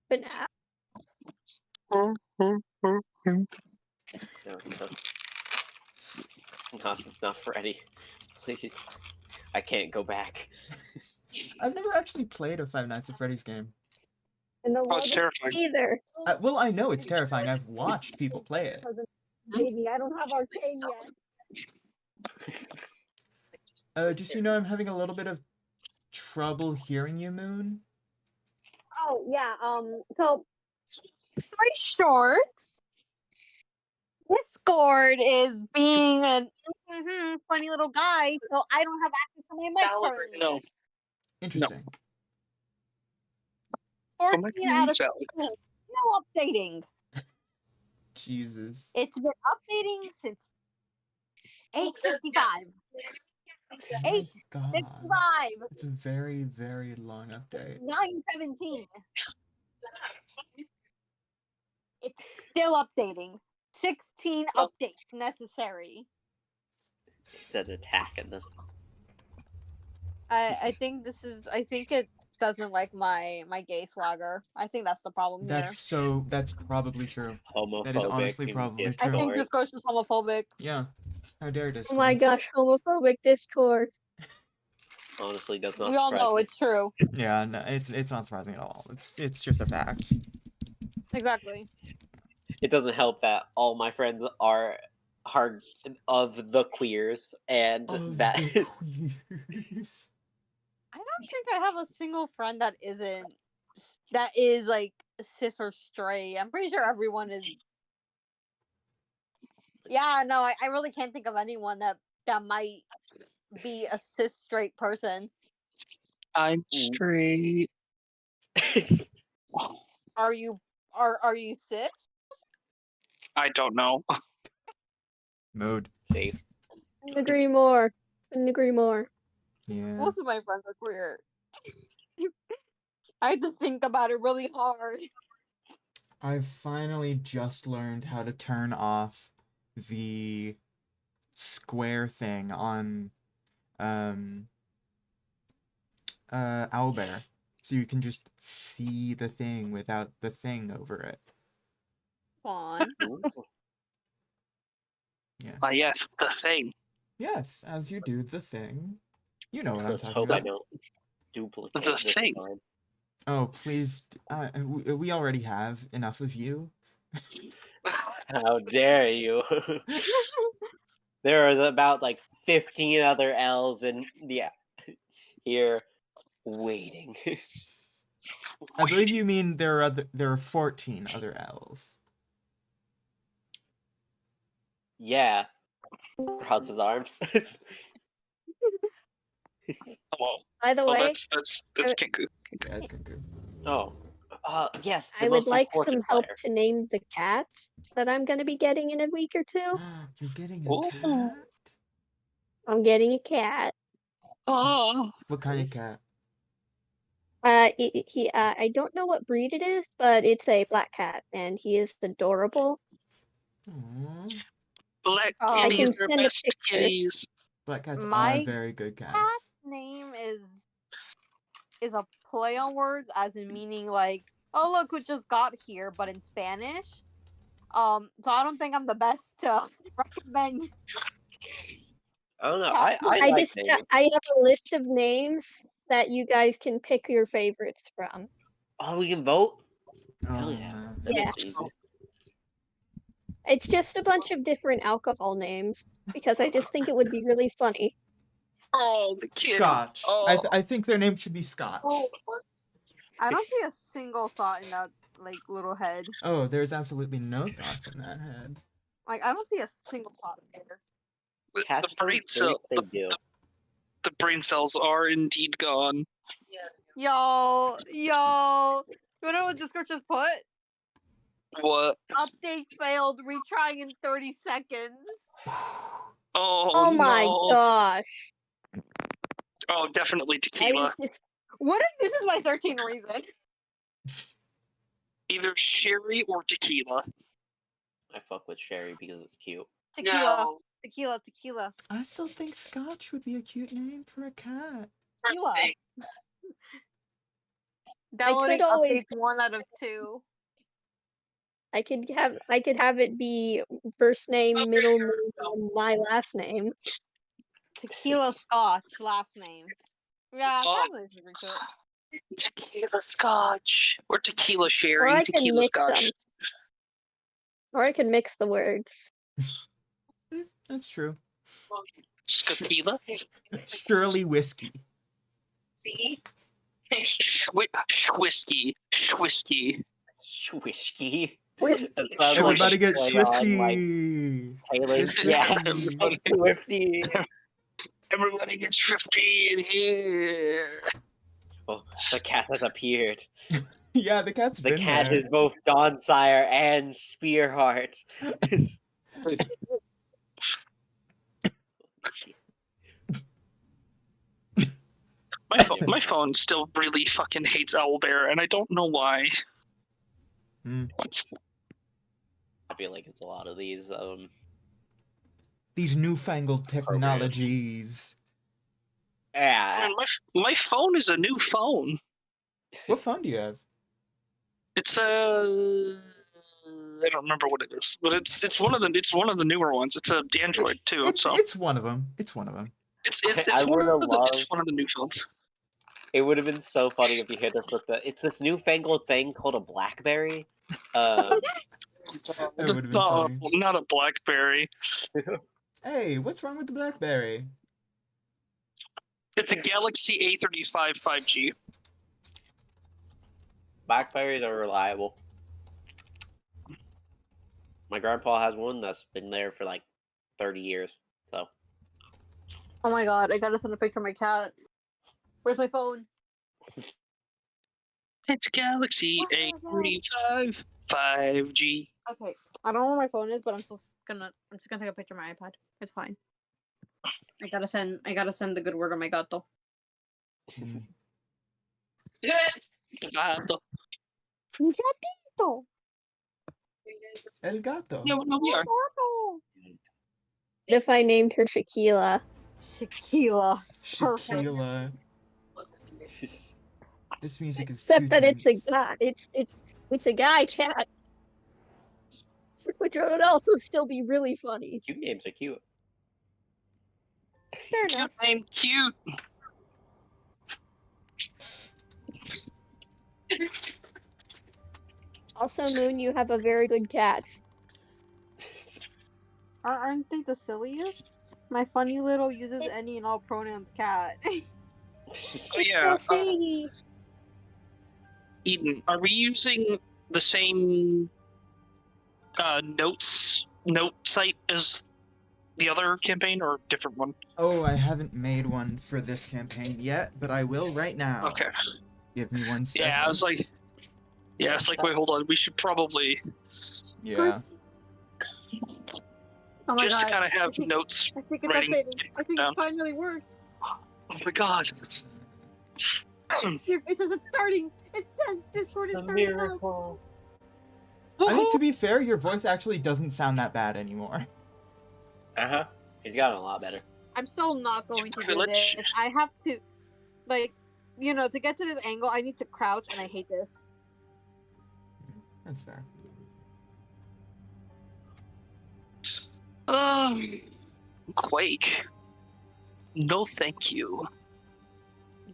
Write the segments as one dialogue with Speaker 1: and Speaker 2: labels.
Speaker 1: But now,
Speaker 2: No, not Freddy. Please. I can't go back.
Speaker 3: I've never actually played a Five Nights at Freddy's game.
Speaker 1: in the
Speaker 4: Oh, it's terrifying.
Speaker 1: either.
Speaker 3: Well, I know it's terrifying. I've watched people play it.
Speaker 1: Baby, I don't have arcade yet.
Speaker 3: Just so you know, I'm having a little bit of trouble hearing you, Moon.
Speaker 1: Oh yeah. So
Speaker 5: Very short. Discord is being a funny little guy, so I don't have access to my mic currently.
Speaker 4: No.
Speaker 3: Interesting.
Speaker 5: 14 out of 15. Still updating.
Speaker 3: Jesus.
Speaker 5: It's been updating since 8:55.
Speaker 3: Oh God.
Speaker 5: 8:55.
Speaker 3: It's a very, very long update.
Speaker 5: 9:17. It's still updating. 16 updates necessary.
Speaker 2: It's an attack in this.
Speaker 5: I think it doesn't like my gay swagger. I think that's the problem here.
Speaker 3: That's probably true.
Speaker 2: Homophobic.
Speaker 3: That is honestly probably
Speaker 2: Discord.
Speaker 3: true.
Speaker 5: I think Discord's just homophobic.
Speaker 3: Yeah. How dare this?
Speaker 1: Oh my gosh, homophobic Discord.
Speaker 2: Honestly, does not
Speaker 5: We all
Speaker 2: surprise
Speaker 5: know
Speaker 2: me.
Speaker 5: it's true.
Speaker 3: Yeah, no, it's not surprising at all. It's just a fact.
Speaker 5: Exactly.
Speaker 2: It doesn't help that all my friends are of the queers, and that
Speaker 3: queers.
Speaker 5: I don't think I have a single friend that is like cis or straight. I'm pretty sure everyone is. Yeah, no, I really can't think of anyone that might be a cis straight person.
Speaker 4: I'm straight.
Speaker 5: Are you cis?
Speaker 4: I don't know.
Speaker 3: Mode.
Speaker 2: See,
Speaker 1: Couldn't agree more. Couldn't agree more.
Speaker 3: Yeah.
Speaker 5: Most of my friends are queer. I had to think about it really hard.
Speaker 3: I've finally just learned how to turn off the square thing on Owlbear, so you can just see the thing without the thing over it.
Speaker 5: Fun.
Speaker 3: Yes.
Speaker 4: Yes, the thing.
Speaker 3: Yes, as you do the thing. You know what I'm
Speaker 2: let's
Speaker 3: talking
Speaker 2: hope I
Speaker 3: about.
Speaker 2: don't duplicate
Speaker 4: The
Speaker 2: this
Speaker 4: thing.
Speaker 2: time.
Speaker 3: Oh, please. We already have enough of you.
Speaker 2: How dare you? There is about like 15 other L's in here waiting.
Speaker 3: I believe you mean there are 14 other L's.
Speaker 2: Yeah. Cross his arms.
Speaker 4: Well,
Speaker 1: By the way,
Speaker 4: that's Kinku.
Speaker 3: Yeah, it's good.
Speaker 2: Oh. Yes. The
Speaker 1: I would
Speaker 2: most
Speaker 1: like some
Speaker 2: important
Speaker 1: help
Speaker 2: player.
Speaker 1: to name the cat that I'm gonna be getting in a week or two.
Speaker 3: You're getting a
Speaker 4: Ooh.
Speaker 3: cat?
Speaker 1: I'm getting a cat.
Speaker 4: Oh.
Speaker 3: What kind of cat?
Speaker 1: I don't know what breed it is, but it's a black cat, and he is adorable.
Speaker 3: Aww.
Speaker 4: Black
Speaker 1: I
Speaker 4: kitties
Speaker 1: can
Speaker 4: are
Speaker 1: send a
Speaker 4: best
Speaker 1: picture.
Speaker 4: kitties.
Speaker 3: Black cats
Speaker 5: My
Speaker 3: are very good cats.
Speaker 5: Cat's name is a play on words, as in meaning like, oh look who just got here, but in Spanish. So I don't think I'm the best to recommend.
Speaker 2: I don't know.
Speaker 5: Cat
Speaker 2: I
Speaker 1: I
Speaker 2: like
Speaker 1: just
Speaker 2: naming.
Speaker 1: I have a list of names that you guys can pick your favorites from.
Speaker 2: Oh, we can vote?
Speaker 3: Oh,
Speaker 2: Hell yeah.
Speaker 3: man.
Speaker 2: That
Speaker 1: Yeah.
Speaker 2: makes it easy.
Speaker 1: It's just a bunch of different alcohol names because I just think it would be really funny.
Speaker 4: Oh, the kitty.
Speaker 3: Scotch.
Speaker 4: Oh.
Speaker 3: I think their name should be Scotch.
Speaker 5: I don't see a single thought in that like little head.
Speaker 3: Oh, there's absolutely no thoughts in that head.
Speaker 5: Like I don't see a single thought there.
Speaker 4: The
Speaker 2: Cats
Speaker 4: brain
Speaker 2: don't think
Speaker 4: cell.
Speaker 2: they do.
Speaker 4: The brain cells are indeed gone.
Speaker 5: Yo, you know what Discord just put?
Speaker 4: What?
Speaker 5: Update failed. Retrying in 30 seconds.
Speaker 1: Oh my
Speaker 4: no.
Speaker 1: gosh.
Speaker 4: Oh, definitely
Speaker 1: Why
Speaker 4: tequila.
Speaker 1: is this?
Speaker 5: What if this is my 13th reason?
Speaker 4: Either sherry or tequila.
Speaker 2: I fuck with Sherry because it's cute.
Speaker 5: Tequila. Tequila.
Speaker 3: I still think Scotch would be a cute name for a cat.
Speaker 5: Tequila.
Speaker 1: I
Speaker 5: Downloading
Speaker 1: could always
Speaker 5: updates 1 out of 2.
Speaker 1: I could have it be first name, middle name, and my last name.
Speaker 5: Tequila Scotch, last name. Yeah,
Speaker 4: Oh.
Speaker 5: that was pretty cute.
Speaker 4: Tequila scotch. Or tequila
Speaker 1: Or
Speaker 4: sherry,
Speaker 1: I can
Speaker 4: tequila
Speaker 1: mix
Speaker 4: scotch.
Speaker 1: them. Or I can mix the words.
Speaker 3: That's true.
Speaker 4: Scotila?
Speaker 3: Shirley whiskey.
Speaker 4: See? Schwisky. Schwisky.
Speaker 2: Schwisky.
Speaker 1: Whis-
Speaker 2: That sounds like
Speaker 3: Everybody
Speaker 2: a
Speaker 3: get
Speaker 2: play on, like,
Speaker 3: swifty.
Speaker 2: Taylor's.
Speaker 3: Get
Speaker 2: Yeah,
Speaker 3: swifty.
Speaker 2: like Swifty.
Speaker 4: Everybody get thrifty in here.
Speaker 2: Oh, the cat has appeared.
Speaker 3: Yeah, the cat's
Speaker 2: The
Speaker 3: been
Speaker 2: cat
Speaker 3: there.
Speaker 2: is both Dawnspire and Spearheart.
Speaker 4: My phone still really fucking hates Owlbear, and I don't know why.
Speaker 3: Mm.
Speaker 2: I feel like it's a lot of these.
Speaker 3: These newfangled technologies.
Speaker 4: I
Speaker 2: Yeah,
Speaker 4: mean, my phone is a new phone.
Speaker 3: What phone do you have?
Speaker 4: It's I don't remember what it is, but it's one of the newer ones. It's a Android too.
Speaker 3: It's one of them. It's one of them.
Speaker 4: It's
Speaker 2: I
Speaker 4: one
Speaker 2: would've
Speaker 4: of
Speaker 2: loved-
Speaker 4: it's one of the new phones.
Speaker 2: it would have been so funny if you hit us with it's this newfangled thing called a BlackBerry.
Speaker 3: That would've been funny.
Speaker 4: Not a BlackBerry.
Speaker 3: Hey, what's wrong with the BlackBerry?
Speaker 4: It's a Galaxy A35 5G.
Speaker 2: BlackBerries are reliable. My grandpa has one that's been there for like 30 years. So
Speaker 5: Oh my god, I gotta send a picture of my cat. Where's my phone?
Speaker 4: It's Galaxy
Speaker 5: What is
Speaker 4: A35 5G.
Speaker 5: Okay, I don't know where my phone is, but I'm just gonna take a picture of my iPad. It's fine. I gotta send the good word of my gato.
Speaker 4: Yes.
Speaker 5: Gatito.
Speaker 3: El gato.
Speaker 4: Yeah, no, we are.
Speaker 5: Gato.
Speaker 1: If I named her Shaquila.
Speaker 5: Shaquila. Perfect.
Speaker 3: Shaquila. This music is
Speaker 1: Except
Speaker 3: too
Speaker 1: that it's a
Speaker 3: tense.
Speaker 1: guy. It's a guy cat. Which would also still be really funny.
Speaker 2: cute names are cute.
Speaker 1: Fair
Speaker 4: Cute
Speaker 1: enough.
Speaker 4: name, cute.
Speaker 1: Also, Moon, you have a very good cat.
Speaker 5: Aren't they the silliest? My funny little uses any and all pronouns cat.
Speaker 1: It's
Speaker 4: yeah,
Speaker 1: so silly.
Speaker 4: Eden, are we using the same note site as the other campaign or a different one?
Speaker 3: Oh, I haven't made one for this campaign yet, but I will right now.
Speaker 4: Okay.
Speaker 3: Give me 1 second.
Speaker 4: Yeah, I was like, wait, hold on. We should probably
Speaker 3: Yeah.
Speaker 5: Oh my
Speaker 4: just
Speaker 5: god.
Speaker 4: to kind of have
Speaker 5: I think-
Speaker 4: notes.
Speaker 5: I think it's
Speaker 4: writing
Speaker 5: updating. I think
Speaker 4: down.
Speaker 5: it finally worked.
Speaker 4: Oh my god.
Speaker 5: Here, it says it's starting. It says Discord is
Speaker 2: A
Speaker 5: starting up.
Speaker 2: miracle.
Speaker 3: I mean, to be fair, your voice actually doesn't sound that bad anymore.
Speaker 2: Uh-huh. He's gotten a lot better.
Speaker 5: I'm still not going to do
Speaker 4: Village.
Speaker 5: this. I have to, like, to get to this angle, I need to crouch, and I hate this.
Speaker 3: That's fair.
Speaker 4: Quake. No, thank you.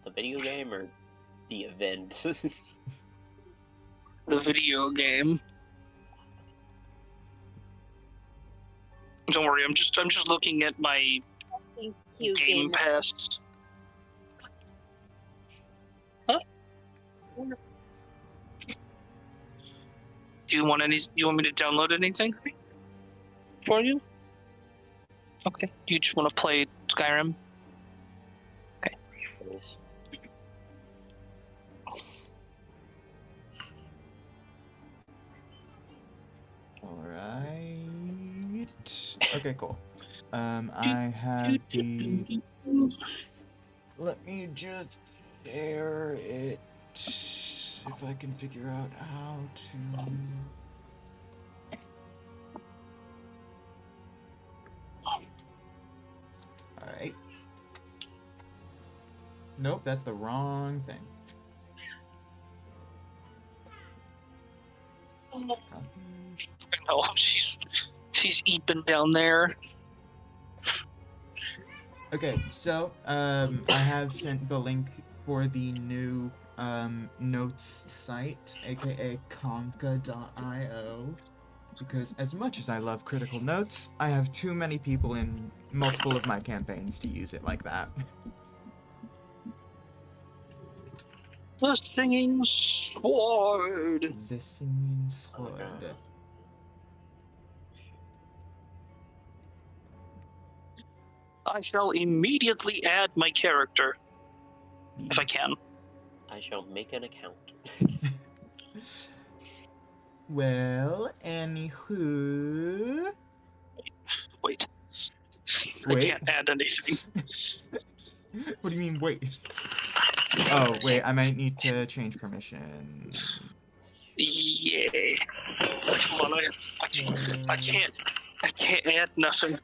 Speaker 2: The video game or the event?
Speaker 4: The video game. Don't worry, I'm just looking at my
Speaker 5: Thank you,
Speaker 4: Game Pass. Huh? Do you want me to download anything for you? Okay. Do you just want to play Skyrim?
Speaker 3: Alright. Okay, cool. I have the... Let me just share it. If I can figure out how to... Alright. Nope, that's the wrong thing.
Speaker 4: I know she's eeping down there.
Speaker 3: Okay, so I have sent the link for the new notes site, aka conca.io, because as much as I love critical notes, I have too many people in multiple of my campaigns to use it like that.
Speaker 4: The singing sword.
Speaker 3: The singing
Speaker 2: Oh my
Speaker 3: sword.
Speaker 2: God.
Speaker 4: I shall immediately add my character if I can.
Speaker 2: I shall make an account.
Speaker 3: Well, anywho.
Speaker 4: Wait. I
Speaker 3: Wait.
Speaker 4: can't add anything.
Speaker 3: What do you mean, wait? Oh, wait, I might need to change permission.
Speaker 4: Yeah. Come on, I can't add nothing.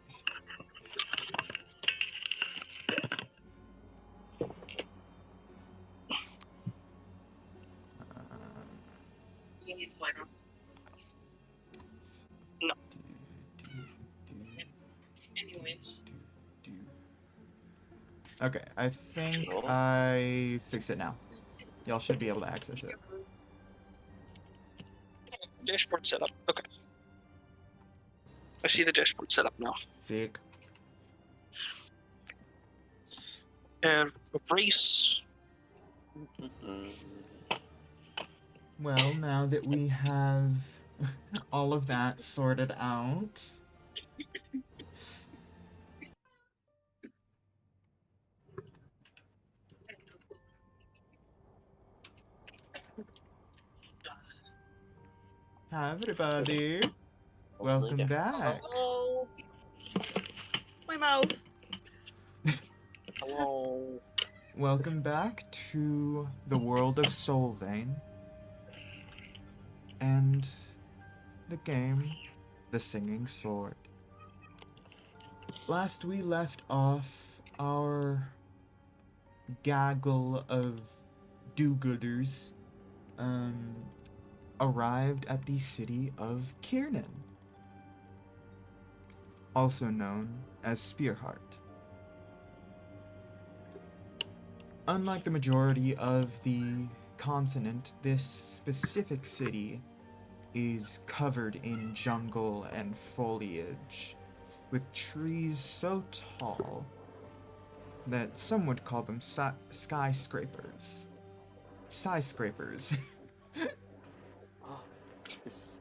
Speaker 4: No. Anyways.
Speaker 3: Okay, I think
Speaker 2: Cool.
Speaker 3: I fixed it now. Y'all should be able to access it.
Speaker 4: Dashboard setup. Okay. I see the dashboard setup now.
Speaker 3: Sick.
Speaker 4: Race.
Speaker 2: Mm-mm.
Speaker 3: Well, now that we have all of that sorted out. Hi, everybody. Welcome
Speaker 2: Hopefully,
Speaker 3: back.
Speaker 5: Hello. My mouse.
Speaker 2: Hello.
Speaker 3: Welcome back to the world of Solveign. And the game, The Singing Sword. Last we left off, our gaggle of do-gooders arrived at the city of Kiernan, also known as Spearheart. Unlike the majority of the continent, this specific city is covered in jungle and foliage, with trees so tall that some would call them skyscrapers. Skyscrapers.
Speaker 2: Oh, this-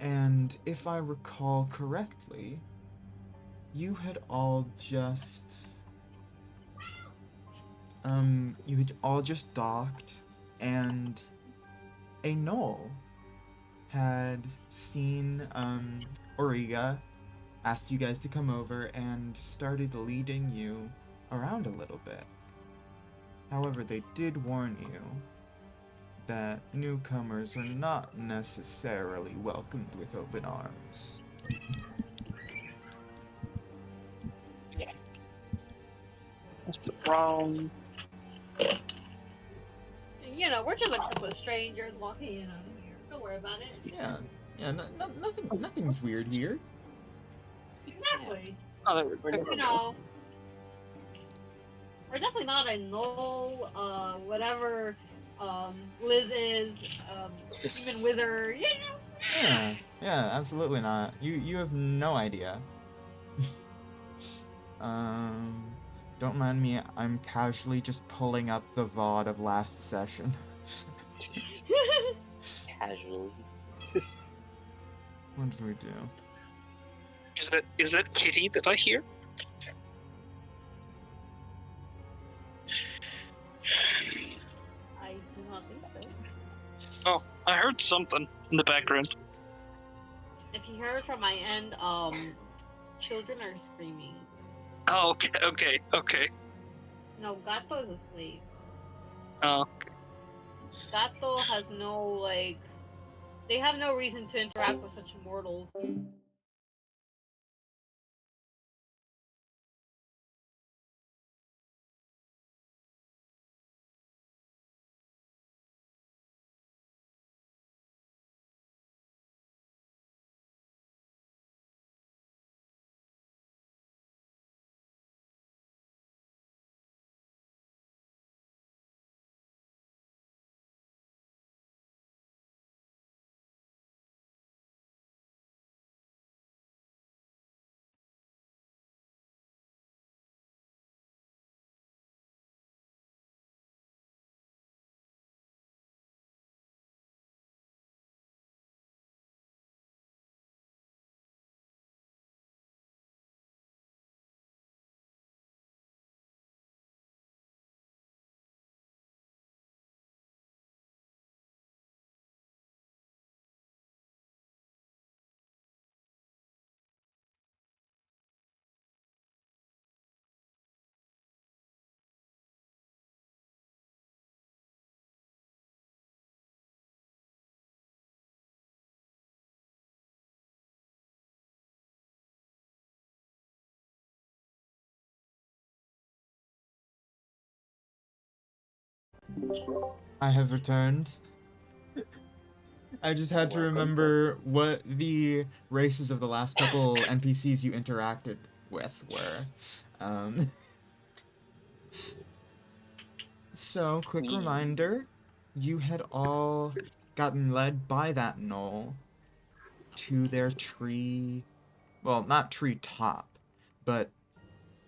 Speaker 3: And if I recall correctly, you had all just docked, and a Gnoll had seen Origa, asked you guys to come over, and started leading you around a little bit. However, they did warn you that newcomers are not necessarily welcomed with open arms.
Speaker 4: That's the wrong.
Speaker 5: You know, we're just a couple of strangers walking in on here. Don't worry about it.
Speaker 3: Yeah, nothing's weird here.
Speaker 5: Exactly.
Speaker 4: Oh, there we
Speaker 5: You know, we're definitely not a Gnoll, whatever, Liz is, even Wizard, you know.
Speaker 3: Yeah, absolutely not. You have no idea. Don't mind me, I'm casually just pulling up the VOD of last session.
Speaker 2: Casually.
Speaker 3: What did we do?
Speaker 4: Is that Kitty that I hear?
Speaker 5: I do not think so.
Speaker 4: Oh, I heard something in the background.
Speaker 5: If you heard from my end, children are screaming.
Speaker 4: Oh, okay.
Speaker 5: No, Gato is asleep.
Speaker 4: Oh,
Speaker 5: Gato has no, like, they have no reason to interact with such mortals.
Speaker 3: I have returned. I just had to
Speaker 2: Welcome.
Speaker 3: remember what the races of the last couple NPCs you interacted with were. So, quick
Speaker 2: We-
Speaker 3: reminder, you had all gotten led by that gnoll to their tree, well, not tree top, but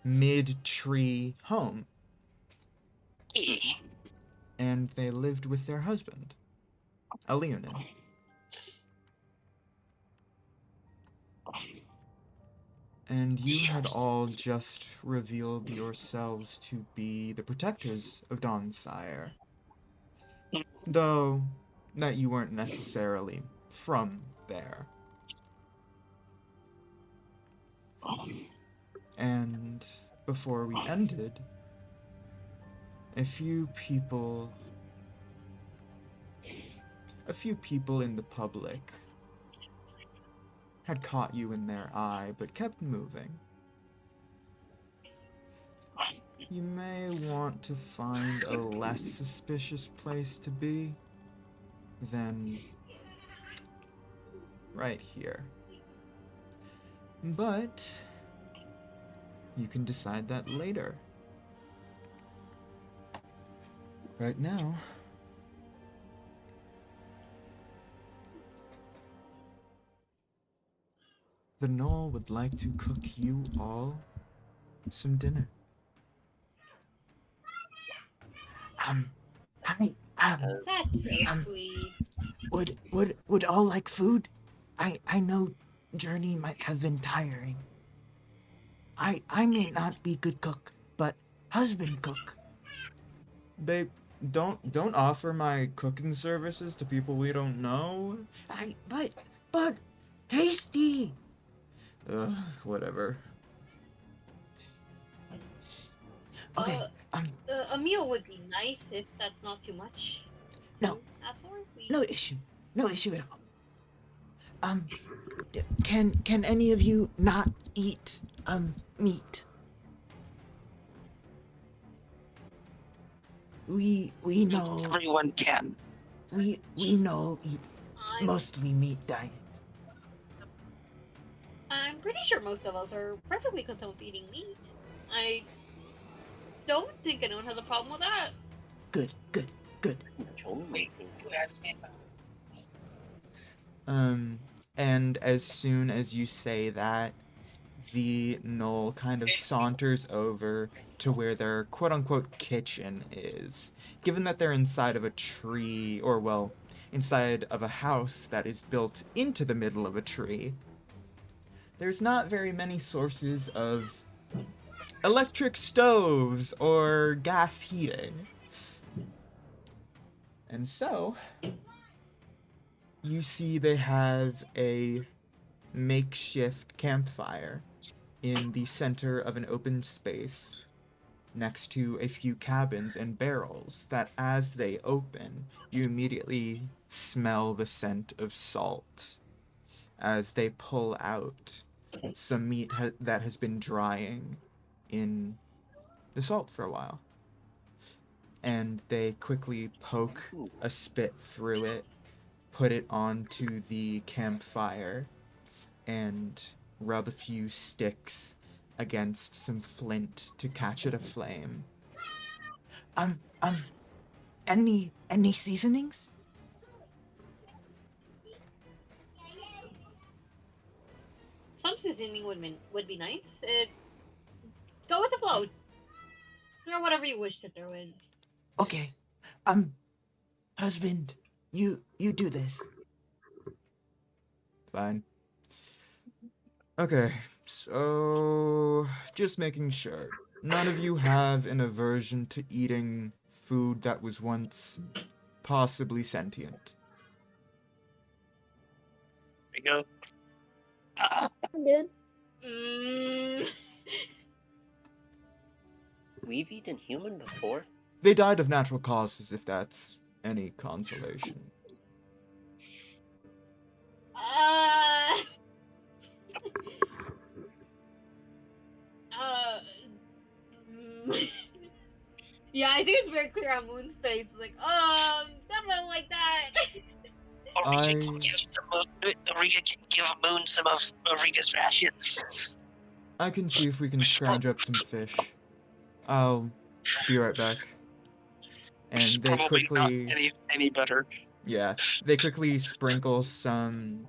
Speaker 3: mid-tree home, and they lived with their husband, a Leonin. And you had all just revealed yourselves to be the protectors of Dawnsire. Though that you weren't necessarily from there. And before we ended, a few people in the public had caught you in their eye, but kept moving. You may want to find a less suspicious place to be than right here. But you can decide that later. Right now, the Gnoll would like to cook you all some dinner.
Speaker 6: Hi,
Speaker 7: That's very
Speaker 6: Um,
Speaker 7: sweet.
Speaker 6: would all like food? I know journey might have been tiring. I may not be good cook, but husband cook.
Speaker 3: Babe, don't offer my cooking services to people we don't know.
Speaker 6: But tasty.
Speaker 3: Ugh, whatever.
Speaker 6: Okay,
Speaker 7: A meal would be nice if that's not too much.
Speaker 6: No.
Speaker 7: That's all we.
Speaker 6: no issue at all. Can any of you not eat meat? We know
Speaker 4: Everyone can.
Speaker 6: we know eat
Speaker 7: I'm,
Speaker 6: mostly meat diet.
Speaker 7: I'm pretty sure most of us are perfectly content with eating meat. I don't think anyone has a problem with that.
Speaker 6: Good.
Speaker 3: And as soon as you say that, the Gnoll kind of saunters over to where their quote-unquote kitchen is. Given that they're inside of a tree, or well, inside of a house that is built into the middle of a tree, there's not very many sources of electric stoves or gas heating. And so, you see they have a makeshift campfire in the center of an open space next to a few cabins and barrels that as they open, you immediately smell the scent of salt as they pull out some meat that has been drying in the salt for a while. And they quickly poke a spit through it, put it onto the campfire, and rub a few sticks against some flint to catch it aflame.
Speaker 6: Any seasonings?
Speaker 7: Some seasoning would be nice. Go with the flow. Throw whatever you wish to throw in.
Speaker 6: Okay. Husband, you do this.
Speaker 3: Fine. Okay, so just making sure. None of you have an aversion to eating food that was once possibly sentient.
Speaker 4: There you go.
Speaker 1: I'm good.
Speaker 7: Mm,
Speaker 2: We've eaten human before.
Speaker 3: They died of natural causes, if that's any consolation.
Speaker 7: uh, uh, mm, Yeah, I think it's very clear on Moon's face. It's like, don't like that.
Speaker 4: Origa can give Moon some of Origa's rations.
Speaker 3: I can see if we can scrounge up some fish. I'll be right back.
Speaker 4: Which is
Speaker 3: And they
Speaker 4: probably not
Speaker 3: quickly,
Speaker 4: any better.
Speaker 3: yeah, they quickly sprinkle some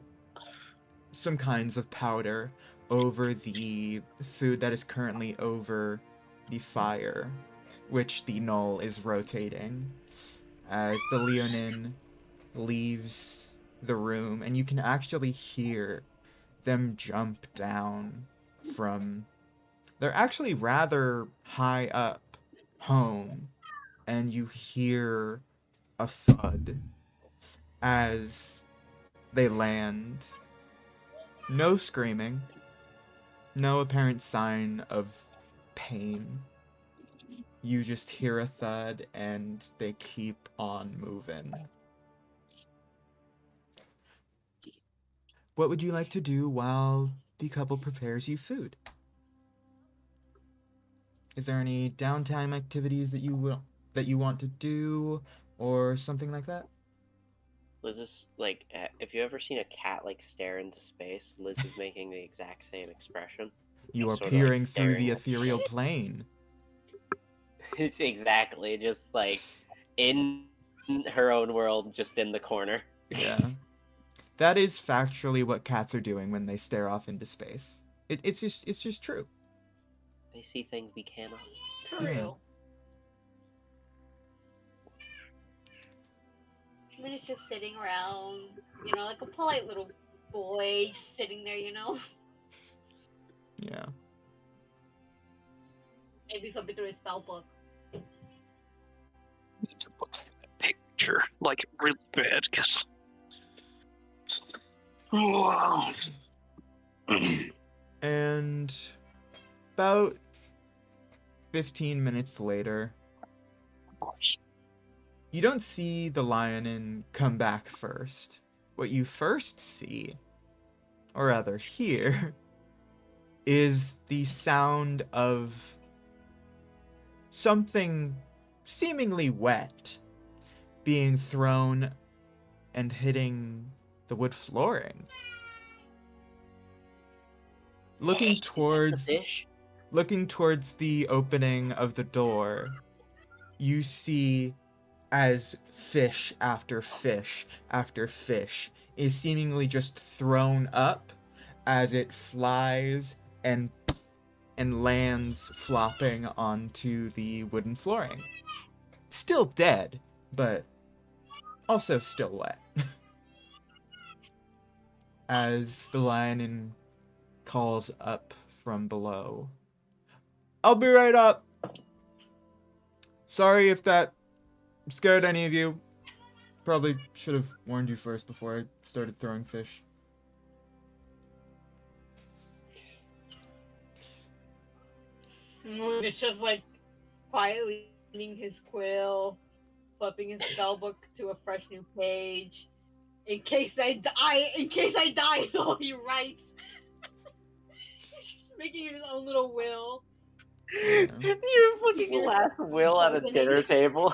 Speaker 3: kinds of powder over the food that is currently over the fire, which the Gnoll is rotating as the Leonin leaves the room, and you can actually hear them jump down from... They're actually rather high up home, and you hear a thud as they land. No screaming, no apparent sign of pain. You just hear a thud, and they keep on moving. What would you like to do while the couple prepares you food? Is there any downtime activities that you want to do, or something like that?
Speaker 2: Liz is like, if you ever seen a cat like stare into space, Liz is making the exact same expression.
Speaker 3: You are
Speaker 2: Sort of, like,
Speaker 3: peering through the
Speaker 2: staring at-
Speaker 3: ethereal plane.
Speaker 2: It's exactly just like in her own world, just in the corner.
Speaker 3: Yeah. That is factually what cats are doing when they stare off into space. It's just true.
Speaker 2: They see things we cannot.
Speaker 7: For
Speaker 3: Yeah.
Speaker 7: real. I mean, it's just sitting around, like a polite little boy just sitting there,
Speaker 3: Yeah.
Speaker 7: maybe flipping through his spell book.
Speaker 4: Need to look at that picture like really bad because. Wow.
Speaker 3: And about 15 minutes later, you don't see the Lionin come back first. What you first see, or rather hear, is the sound of something seemingly wet being thrown and hitting the wood flooring. Looking
Speaker 2: Is that the
Speaker 3: towards
Speaker 2: fish?
Speaker 3: the opening of the door, you see as fish after fish after fish is seemingly just thrown up as it flies and lands flopping onto the wooden flooring. Still dead, but also still wet. As the lion calls up from below. I'll be right up. Sorry if that scared any of you. Probably should have warned you first before I started throwing fish.
Speaker 7: Moon is just like quietly reading his quill, flipping his spell book to a fresh new page. In case I die is all he writes. He's just making his own little will.
Speaker 3: Yeah.
Speaker 2: Your fucking last will at a dinner table.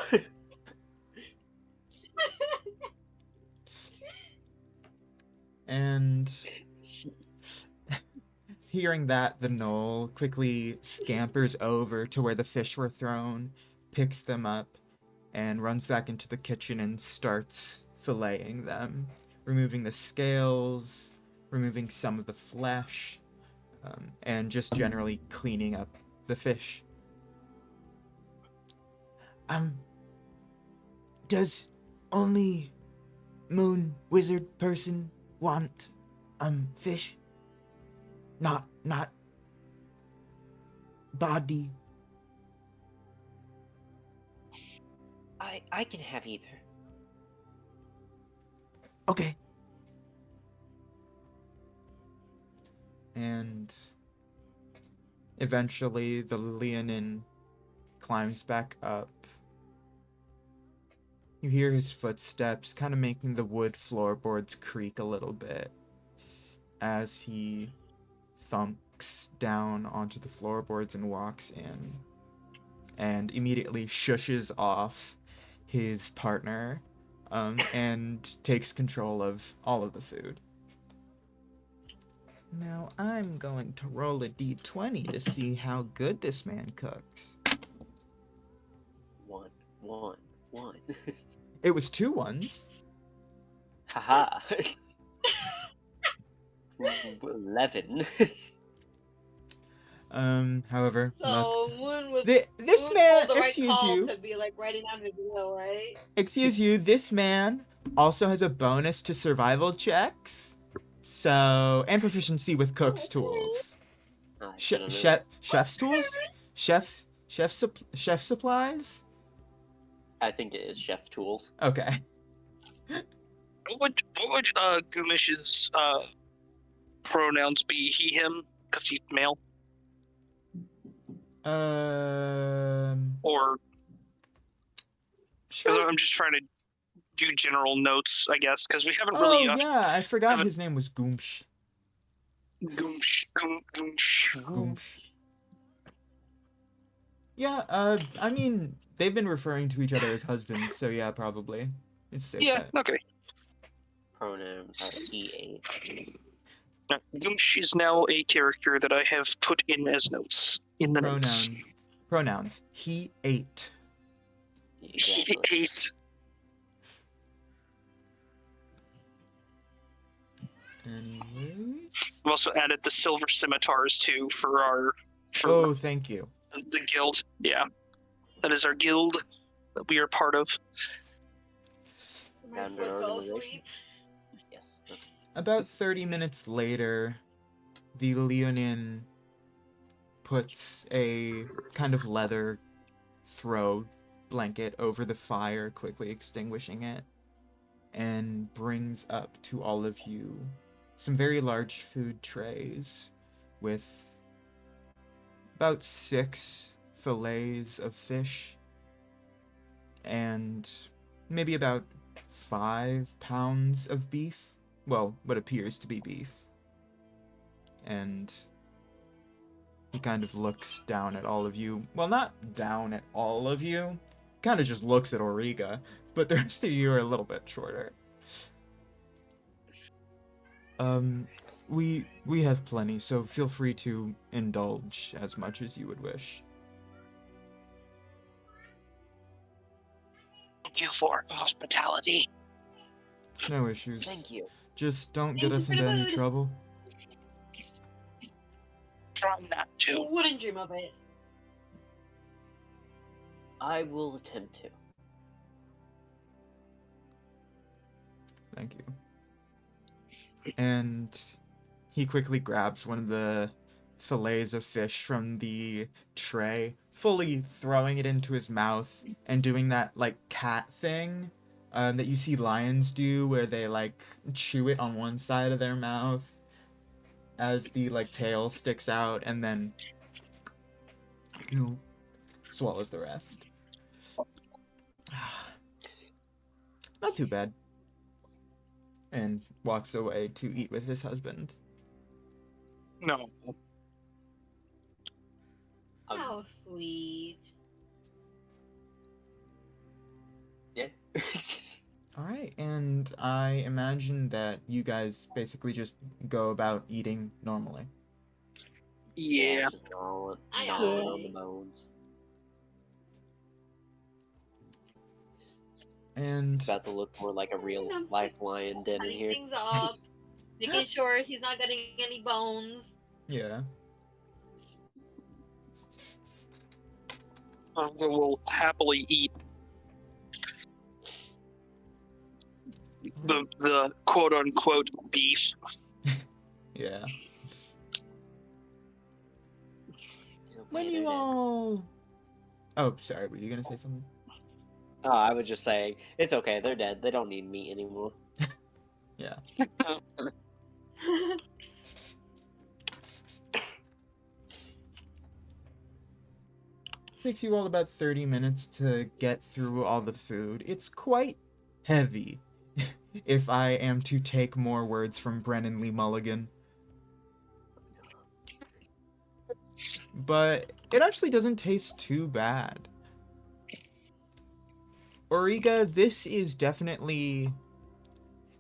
Speaker 3: And hearing that, the Gnoll quickly scampers over to where the fish were thrown, picks them up, and runs back into the kitchen and starts filleting them, removing the scales, removing some of the flesh, and just generally cleaning up the fish.
Speaker 6: Does only moon wizard person want fish? Not body.
Speaker 2: I can have either.
Speaker 6: Okay.
Speaker 3: And eventually the Leonin climbs back up. You hear his footsteps kind of making the wood floorboards creak a little bit as he thunks down onto the floorboards and walks in. and immediately shushes off his partner and takes control of all of the food. Now I'm going to roll a d20 to see how good this man cooks.
Speaker 2: One.
Speaker 3: It was 2 ones.
Speaker 2: Haha. 11.
Speaker 3: However, look,
Speaker 7: So Moon was
Speaker 3: this
Speaker 7: Moon
Speaker 3: man,
Speaker 7: pulled the right
Speaker 3: excuse
Speaker 7: call
Speaker 3: you,
Speaker 7: to be like writing down his will, right?
Speaker 3: excuse you, this man also has a bonus to survival checks, so, and proficiency with cook's tools.
Speaker 2: I should've known.
Speaker 3: Chef's tools? Chef supplies?
Speaker 2: I think it is chef tools.
Speaker 3: Okay.
Speaker 4: What would Goomish's pronouns be? He, him, because he's male, or
Speaker 3: Sure.
Speaker 4: I'm just trying to do general notes, I guess, because we haven't
Speaker 3: Oh,
Speaker 4: really.
Speaker 3: yeah, I forgot
Speaker 4: haven't-
Speaker 3: his name was Goomsh.
Speaker 4: Goomsh.
Speaker 3: Goomsh. Yeah, I mean, they've been referring to each other as husbands, so yeah, probably. It's safe
Speaker 4: Yeah.
Speaker 3: bet.
Speaker 4: Okay.
Speaker 2: Pronouns are he,
Speaker 4: Goomsh is now a character that I have put in as notes in the notes.
Speaker 3: Pronouns. He ate.
Speaker 2: Exactly.
Speaker 4: He's
Speaker 3: Anyways.
Speaker 4: I've also added the silver scimitars too for
Speaker 3: Oh, thank you.
Speaker 4: the guild. Yeah, that is our guild that we are part of.
Speaker 7: My
Speaker 2: Under
Speaker 7: foot fell
Speaker 2: organization.
Speaker 7: asleep.
Speaker 2: Yes.
Speaker 3: About 30 minutes later, the Leonin puts a kind of leather throw blanket over the fire, quickly extinguishing it, and brings up to all of you some very large food trays with about 6 fillets of fish and maybe about 5 pounds of beef. Well, what appears to be beef. And he kind of looks down at all of you. Well, not down at all of you. Kind of just looks at Origa, but the rest of you are a little bit shorter. We have plenty, so feel free to indulge as much as you would wish.
Speaker 4: Thank you for hospitality.
Speaker 3: It's no issues.
Speaker 2: Thank you.
Speaker 3: Just don't
Speaker 7: Thank
Speaker 3: get
Speaker 7: you
Speaker 3: us
Speaker 7: for
Speaker 3: into
Speaker 7: the
Speaker 3: any
Speaker 7: food.
Speaker 3: trouble.
Speaker 4: Try not
Speaker 7: Who
Speaker 4: to.
Speaker 7: wouldn't dream of it?
Speaker 2: I will attempt to.
Speaker 3: Thank you. And he quickly grabs one of the fillets of fish from the tray, fully throwing it into his mouth and doing that, like, cat thing that you see lions do, where they, like, chew it on one side of their mouth as the, like, tail sticks out and then, you know, swallows the rest. Not too bad. And walks away to eat with his husband.
Speaker 4: No.
Speaker 7: How sweet.
Speaker 2: Yeah.
Speaker 3: Alright, and I imagine that you guys basically just go about eating normally.
Speaker 4: Yeah.
Speaker 2: Just gnawing
Speaker 7: Aye,
Speaker 2: on
Speaker 7: aye.
Speaker 2: the bones.
Speaker 3: And
Speaker 2: About to look more like a real life lion den in
Speaker 7: Cutting
Speaker 2: here.
Speaker 7: things up, making sure he's not getting any bones.
Speaker 3: yeah.
Speaker 4: We'll happily eat the quote unquote beef.
Speaker 3: Yeah.
Speaker 2: It's okay,
Speaker 3: When
Speaker 2: they're
Speaker 3: you
Speaker 2: dead.
Speaker 3: all... Oh, sorry, were you gonna say something?
Speaker 2: Oh, I was just saying, it's okay, they're dead. They don't need meat anymore.
Speaker 3: Yeah. Takes you all about 30 minutes to get through all the food. It's quite heavy, if I am to take more words from Brennan Lee Mulligan. but it actually doesn't taste too bad. Origa, this is definitely...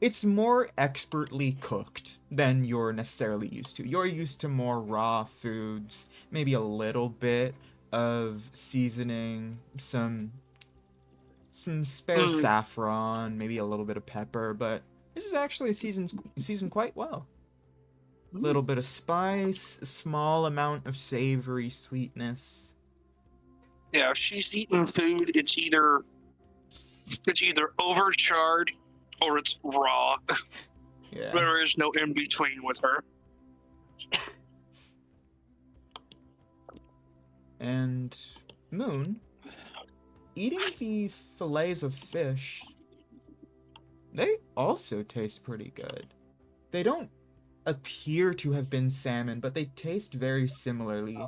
Speaker 3: It's more expertly cooked than you're necessarily used to. You're used to more raw foods, maybe a little bit of seasoning, some spare saffron, maybe a little bit of pepper, but this is actually seasoned quite well. A little bit of spice, a small amount of savory sweetness.
Speaker 4: Yeah, if she's eating food, it's either overcharred or it's raw.
Speaker 3: Yeah.
Speaker 4: There is no in between with her.
Speaker 3: And Moon, eating the fillets of fish, they also taste pretty good. They don't appear to have been salmon, but they taste very similarly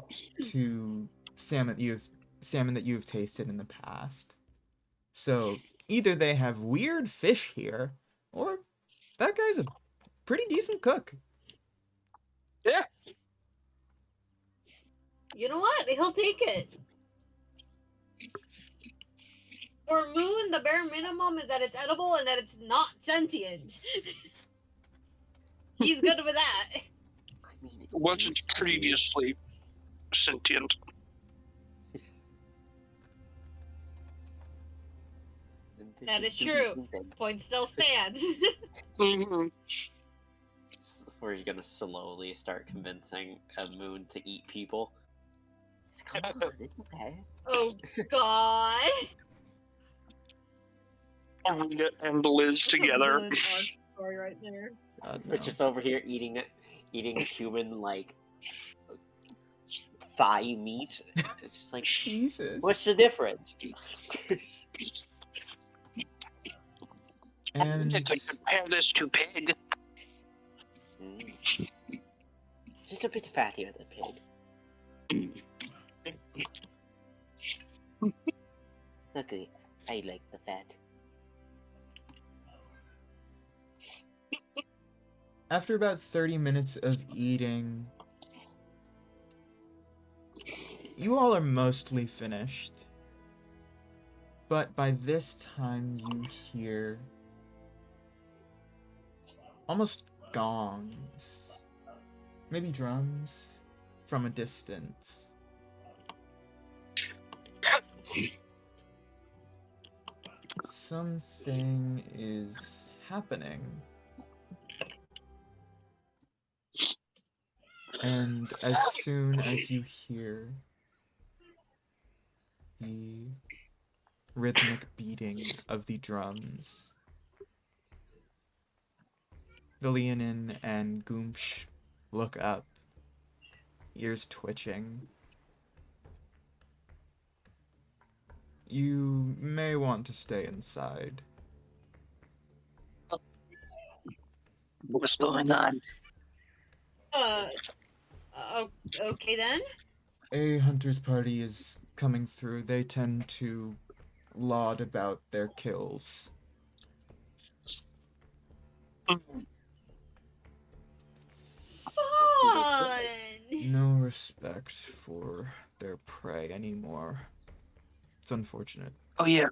Speaker 3: to salmon that you've tasted in the past. So either they have weird fish here, or that guy's a pretty decent cook.
Speaker 4: Yeah.
Speaker 7: You know what? He'll take it. For Moon, the bare minimum is that it's edible and that it's not sentient. He's good with that.
Speaker 2: I mean, it
Speaker 4: Was
Speaker 2: is
Speaker 4: it's previously sentient.
Speaker 7: That is true. Point still stands.
Speaker 4: Mm-hmm.
Speaker 2: We're gonna slowly start convincing a Moon to eat people. Come on, it's okay.
Speaker 7: Oh God.
Speaker 4: Origa and Liz together.
Speaker 7: Good arc story right there.
Speaker 3: God, no.
Speaker 2: It's just over here eating human like thigh meat. It's just like,
Speaker 3: Jesus.
Speaker 2: what's the difference?
Speaker 3: And
Speaker 4: I could compare this to pig.
Speaker 2: Just a bit fattier than pig. Okay, I like the fat.
Speaker 3: after about 30 minutes of eating, you all are mostly finished. But by this time you hear almost gongs, maybe drums from a distance. Something is happening. And as soon as you hear the rhythmic beating of the drums, Villianin and Goomsh look up, ears twitching. You may want to stay inside.
Speaker 4: What's going on?
Speaker 7: Okay then.
Speaker 3: A hunter's party is coming through. They tend to laud about their kills.
Speaker 7: Fun.
Speaker 3: No respect for their prey anymore. It's unfortunate.
Speaker 4: Oh yeah.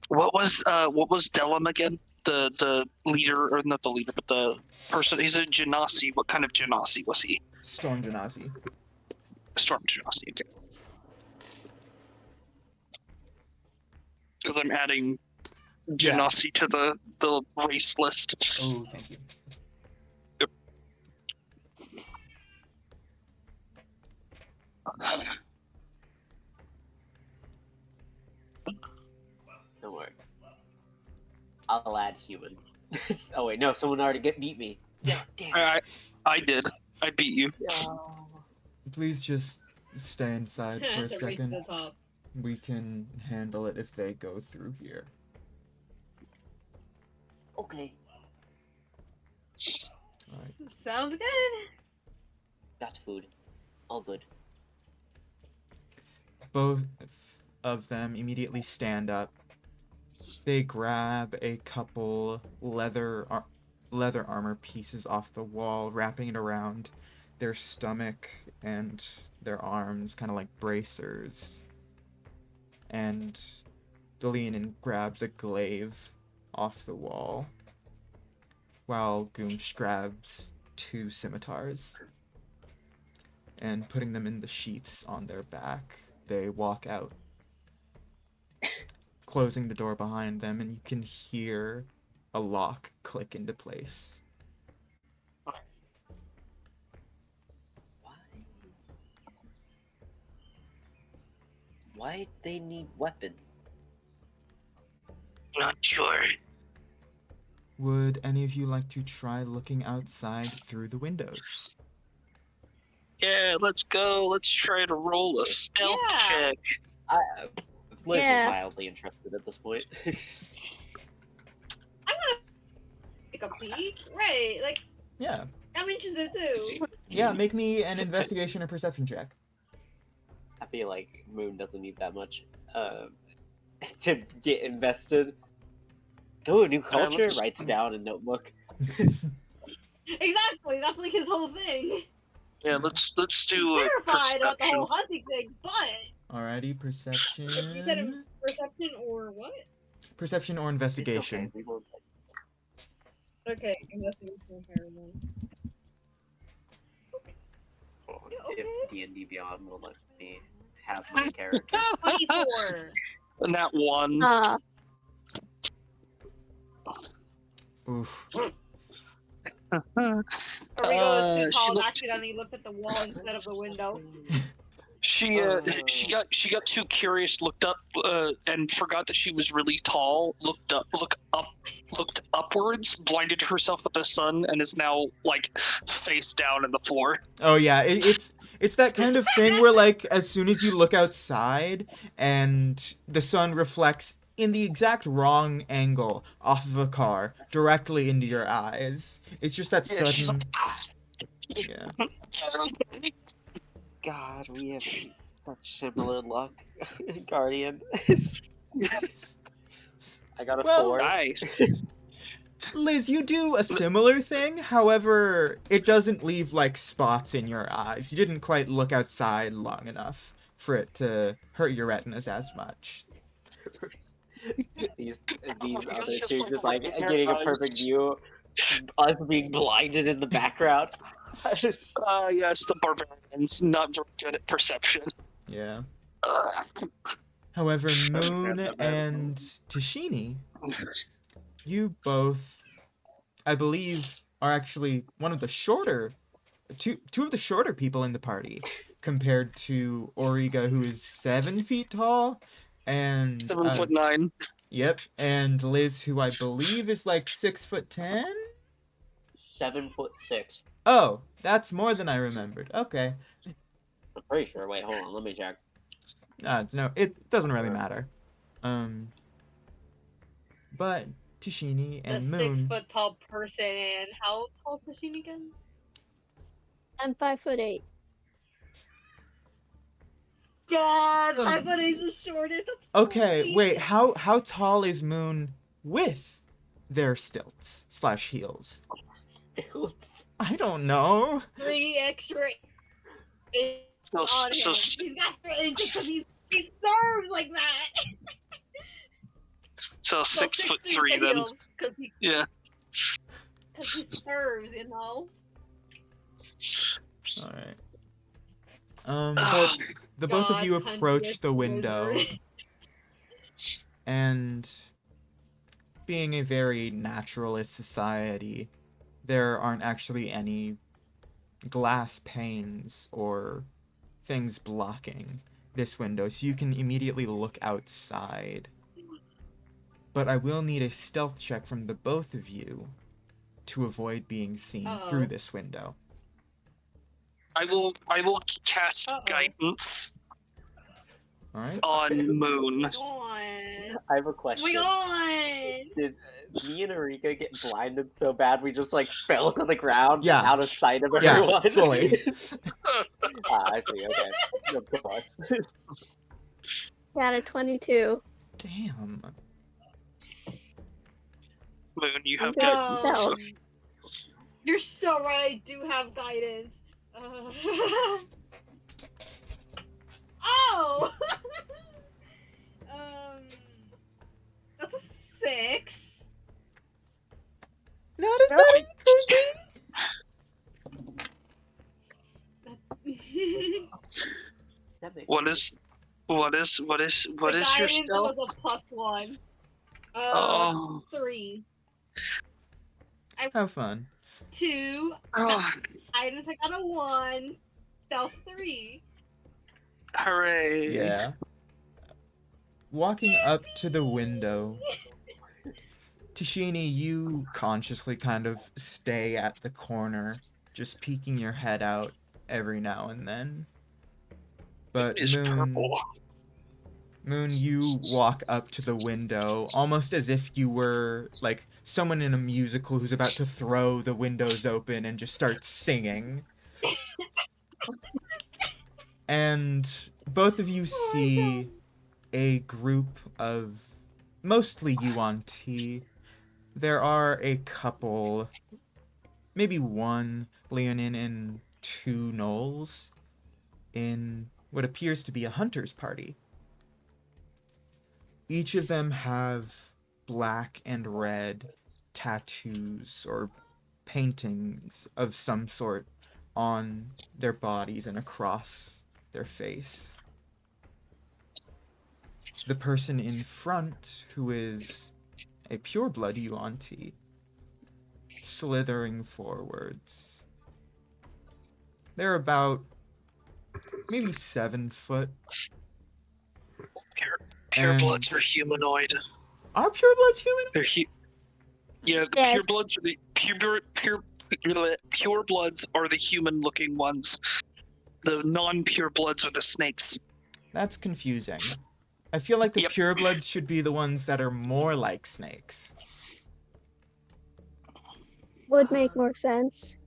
Speaker 4: What was Delam again? The leader, or not the leader, but the person. He's a Genasi. What kind of Genasi was he?
Speaker 3: Storm Genasi.
Speaker 4: Storm Genasi. Okay. Because I'm adding Genasi to the race list.
Speaker 3: Oh, thank you.
Speaker 4: Yep.
Speaker 2: Don't worry. I'll add human. Oh wait, no, someone already beat me. Yeah, damn.
Speaker 4: I did. I beat you.
Speaker 2: No.
Speaker 3: Please just stay inside for a
Speaker 7: That's a race to
Speaker 3: second.
Speaker 7: the top.
Speaker 3: We can handle it if they go through here.
Speaker 2: Okay,
Speaker 3: Alright.
Speaker 7: Sounds good.
Speaker 2: got food. All good.
Speaker 3: Both of them immediately stand up. They grab a couple leather armor pieces off the wall, wrapping it around their stomach and their arms, kind of like bracers. And Deleanin grabs a glaive off the wall, while Goomsh grabs 2 scimitars. And putting them in the sheaths on their back, they walk out, closing the door behind them, and you can hear a lock click into place.
Speaker 2: Why they need weapons?
Speaker 4: Not sure.
Speaker 3: Would any of you like to try looking outside through the windows?
Speaker 4: Yeah, let's go. Let's try to roll a stealth
Speaker 7: Yeah.
Speaker 4: check.
Speaker 2: Liz
Speaker 1: Yeah.
Speaker 2: is mildly interested at this point.
Speaker 7: Take a peek. Right. Like,
Speaker 3: Yeah.
Speaker 7: I'm interested too.
Speaker 3: Yeah, make me an investigation or perception check.
Speaker 2: I feel like Moon doesn't need that much to get invested. Oh, new culture?
Speaker 4: let's-
Speaker 2: Writes down a notebook.
Speaker 7: Exactly. That's like his whole thing.
Speaker 4: Yeah, let's
Speaker 7: He's
Speaker 4: do a
Speaker 7: terrified about the
Speaker 4: perception.
Speaker 7: whole hunting thing, but
Speaker 3: Alrighty,
Speaker 7: if you said
Speaker 3: perception.
Speaker 7: perception or what?
Speaker 3: Perception or
Speaker 2: It's
Speaker 3: investigation.
Speaker 2: okay, we won't-
Speaker 7: Okay, investigation here then. Yeah,
Speaker 2: If D&D Beyond will let me have my character.
Speaker 7: 24.
Speaker 4: And that one.
Speaker 3: Oof.
Speaker 7: Origa was
Speaker 4: Uh,
Speaker 7: too
Speaker 4: she
Speaker 7: tall and
Speaker 4: looked-
Speaker 7: accidentally looked at the wall instead of the window.
Speaker 4: She got too curious, looked up, and forgot that she was really tall. Looked upwards, blinded herself with the sun, and is now like face down in the floor.
Speaker 3: Oh yeah, it's that kind of thing where like as soon as you look outside and the sun reflects in the exact wrong angle off of a car directly into your eyes. It's just that
Speaker 4: Yeah, she's
Speaker 3: sudden.
Speaker 4: like,
Speaker 3: Yeah.
Speaker 2: God, we have such similar luck, Guardian. I got a
Speaker 3: Well,
Speaker 2: 4.
Speaker 4: nice.
Speaker 3: Liz, you do a similar thing. However, it doesn't leave like spots in your eyes. You didn't quite look outside long enough for it to hurt your retinas as much.
Speaker 2: these
Speaker 4: It's
Speaker 2: other
Speaker 4: just
Speaker 2: two
Speaker 4: like
Speaker 2: just like
Speaker 4: right in
Speaker 2: getting
Speaker 4: your
Speaker 2: a perfect
Speaker 4: eyes.
Speaker 2: view, us being blinded in the background.
Speaker 4: Yes, the barbarians not very good at perception.
Speaker 3: Yeah.
Speaker 4: Ugh.
Speaker 3: However,
Speaker 2: Shut it
Speaker 3: Moon
Speaker 2: down,
Speaker 3: and Teashini, you both, I believe, are actually one of the shorter, two of the shorter people in the party, compared to Origa, who is 7 feet tall, and
Speaker 4: 7'9".
Speaker 3: yep, and Liz, who I believe is like 6'10".
Speaker 2: 7'6".
Speaker 3: Oh, that's more than I remembered. Okay,
Speaker 2: I'm pretty sure. Wait, hold on. Let me check.
Speaker 3: it doesn't really matter. But Teashini
Speaker 7: The
Speaker 3: and Moon.
Speaker 7: 6 foot tall person, and how tall is she again?
Speaker 1: I'm 5'8".
Speaker 7: God, 5'8" is the shortest. That's
Speaker 3: Okay,
Speaker 7: crazy.
Speaker 3: wait. How tall is Moon with their stilts / heels?
Speaker 2: Stilts.
Speaker 3: I don't know.
Speaker 7: 3 extra inches
Speaker 4: So-
Speaker 7: on
Speaker 4: so-
Speaker 7: him. He's got extra inches because he serves like that.
Speaker 4: So
Speaker 7: So
Speaker 4: 6'3" then.
Speaker 7: Because he
Speaker 4: Yeah.
Speaker 7: serves, you know.
Speaker 3: All right. But the both of you
Speaker 7: God,
Speaker 3: approach
Speaker 7: hundred
Speaker 3: the window,
Speaker 7: wizard.
Speaker 3: and being a very naturalist society, there aren't actually any glass panes or things blocking this window, so you can immediately look outside. But I will need a stealth check from the both of you to avoid being seen through
Speaker 7: Uh-oh.
Speaker 3: this window.
Speaker 4: I will cast
Speaker 7: Uh-oh.
Speaker 4: guidance
Speaker 3: All right.
Speaker 4: on Moon.
Speaker 7: Go on.
Speaker 2: I have a
Speaker 7: Oh
Speaker 2: question.
Speaker 7: my god.
Speaker 2: Did me and Origa get blinded so bad we just like fell to the ground
Speaker 3: Yeah.
Speaker 2: out of sight of
Speaker 3: Yeah,
Speaker 2: everyone?
Speaker 3: fully.
Speaker 2: I see. Okay. Of course.
Speaker 1: Got a 22.
Speaker 3: Damn.
Speaker 4: Moon, you have
Speaker 1: Okay.
Speaker 4: guidance.
Speaker 1: So-
Speaker 7: You're so right. I do have guidance. Oh! That's a 6.
Speaker 3: Not as bad as
Speaker 2: That makes
Speaker 4: What
Speaker 2: sense.
Speaker 4: is your
Speaker 7: Guidance
Speaker 4: stealth?
Speaker 7: was a +1.
Speaker 4: Oh,
Speaker 7: 3.
Speaker 3: Have fun.
Speaker 7: 2.
Speaker 4: oh,
Speaker 7: Guidance, I got a 1. Stealth 3.
Speaker 4: hooray!
Speaker 3: Yeah. Walking up to the window, Teashini, you consciously kind of stay at the corner, just peeking your head out every now and then. But
Speaker 4: It's
Speaker 3: Moon,
Speaker 4: purple.
Speaker 3: you walk up to the window almost as if you were like someone in a musical who's about to throw the windows open and just start singing. And both of you see a group of mostly Yuan-Ti. There are a couple, maybe one Leonin and two Gnolls in what appears to be a hunter's party. Each of them have black and red tattoos or paintings of some sort on their bodies and across their face. The person in front, who is a pureblood Yuan-Ti, slithering forwards. They're about maybe 7 foot.
Speaker 4: Purebloods are humanoid.
Speaker 3: Are purebloods human?
Speaker 4: They're yeah, the
Speaker 1: Yes.
Speaker 4: purebloods are the purebloods are the human-looking ones. The non-purebloods are the snakes.
Speaker 3: That's confusing. I feel like the
Speaker 4: Yep.
Speaker 3: purebloods should be the ones that are more like snakes.
Speaker 1: Would make more sense.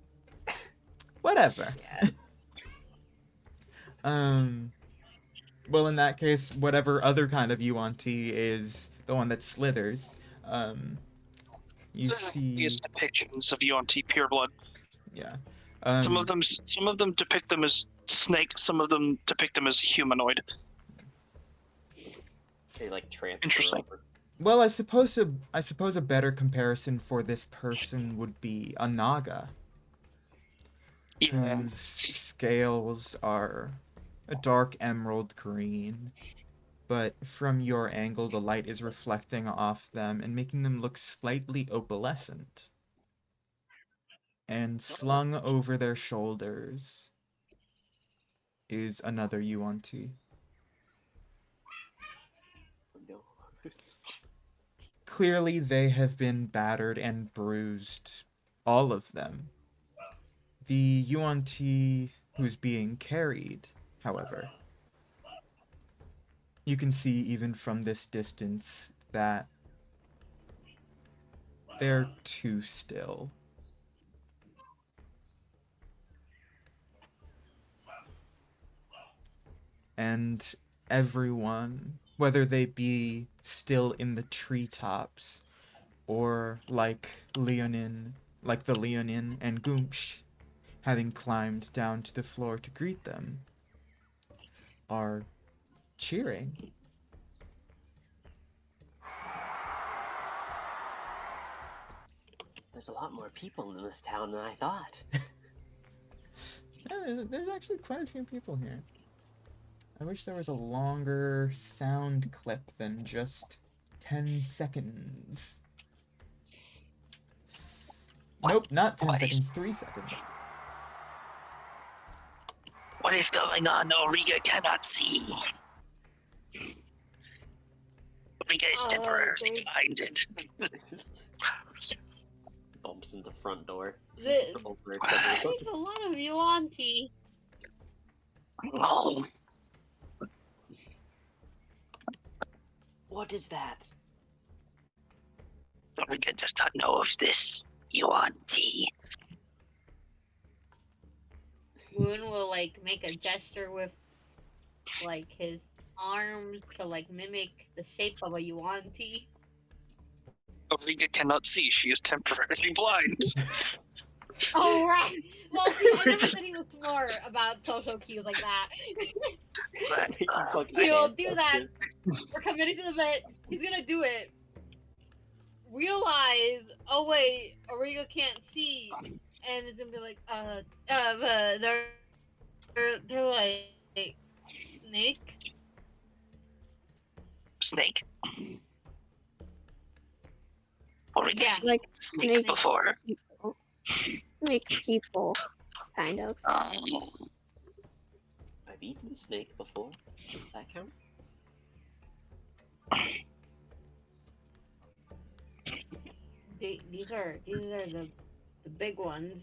Speaker 3: Whatever.
Speaker 2: Yeah.
Speaker 3: Well, in that case, whatever other kind of Yuan-Ti is the one that slithers, you see...
Speaker 4: These depictions of Yuan-Ti pureblood.
Speaker 3: Yeah.
Speaker 4: Some of them depict them as snake. Some of them depict them as humanoid.
Speaker 2: They like transfer
Speaker 4: Interesting.
Speaker 2: over.
Speaker 3: Well, I suppose a better comparison for this person would be a Naga,
Speaker 4: Yeah.
Speaker 3: whose scales are a dark emerald green, but from your angle the light is reflecting off them and making them look slightly opalescent. And slung over their shoulders is another Yuan-Ti.
Speaker 2: No.
Speaker 3: Clearly they have been battered and bruised, all of them. The Yuan-Ti who's being carried, however, you can see even from this distance that they're too still. And everyone, whether they be still in the treetops or like the Leonin and Goomsh, having climbed down to the floor to greet them, are cheering.
Speaker 2: There's a lot more people in this town than I thought.
Speaker 3: Yeah, there's actually quite a few people here. I wish there was a longer sound clip than just 10 seconds. Nope, not 10
Speaker 4: What?
Speaker 3: seconds, 3 seconds.
Speaker 4: What is going on? Origa cannot see. Origa is temporarily blinded.
Speaker 2: Bumps into front door.
Speaker 7: There's
Speaker 2: Over accelerator.
Speaker 7: a lot of Yuan-Ti.
Speaker 4: Oh,
Speaker 2: What is that?
Speaker 4: Origa does not know of this. Yuan-Ti.
Speaker 7: Moon will like make a gesture with like his arms to like mimic the shape of a Yuan-Ti.
Speaker 4: Origa cannot see. She is temporarily blind.
Speaker 7: Oh right. Well, see, I never said he was smart about social cues like that.
Speaker 2: He fucking
Speaker 7: He'll do
Speaker 2: handcuffed
Speaker 7: that.
Speaker 2: us.
Speaker 7: We're committing to the event. He's gonna do it. Realize, oh wait, Origa can't see, and it's gonna be like, they're like snake.
Speaker 4: Snake. Or
Speaker 7: Yeah.
Speaker 1: Like
Speaker 4: snake
Speaker 1: snake
Speaker 4: before.
Speaker 1: people. Snake people, kind of.
Speaker 2: I've eaten snake before. Does that count?
Speaker 7: These are the big ones.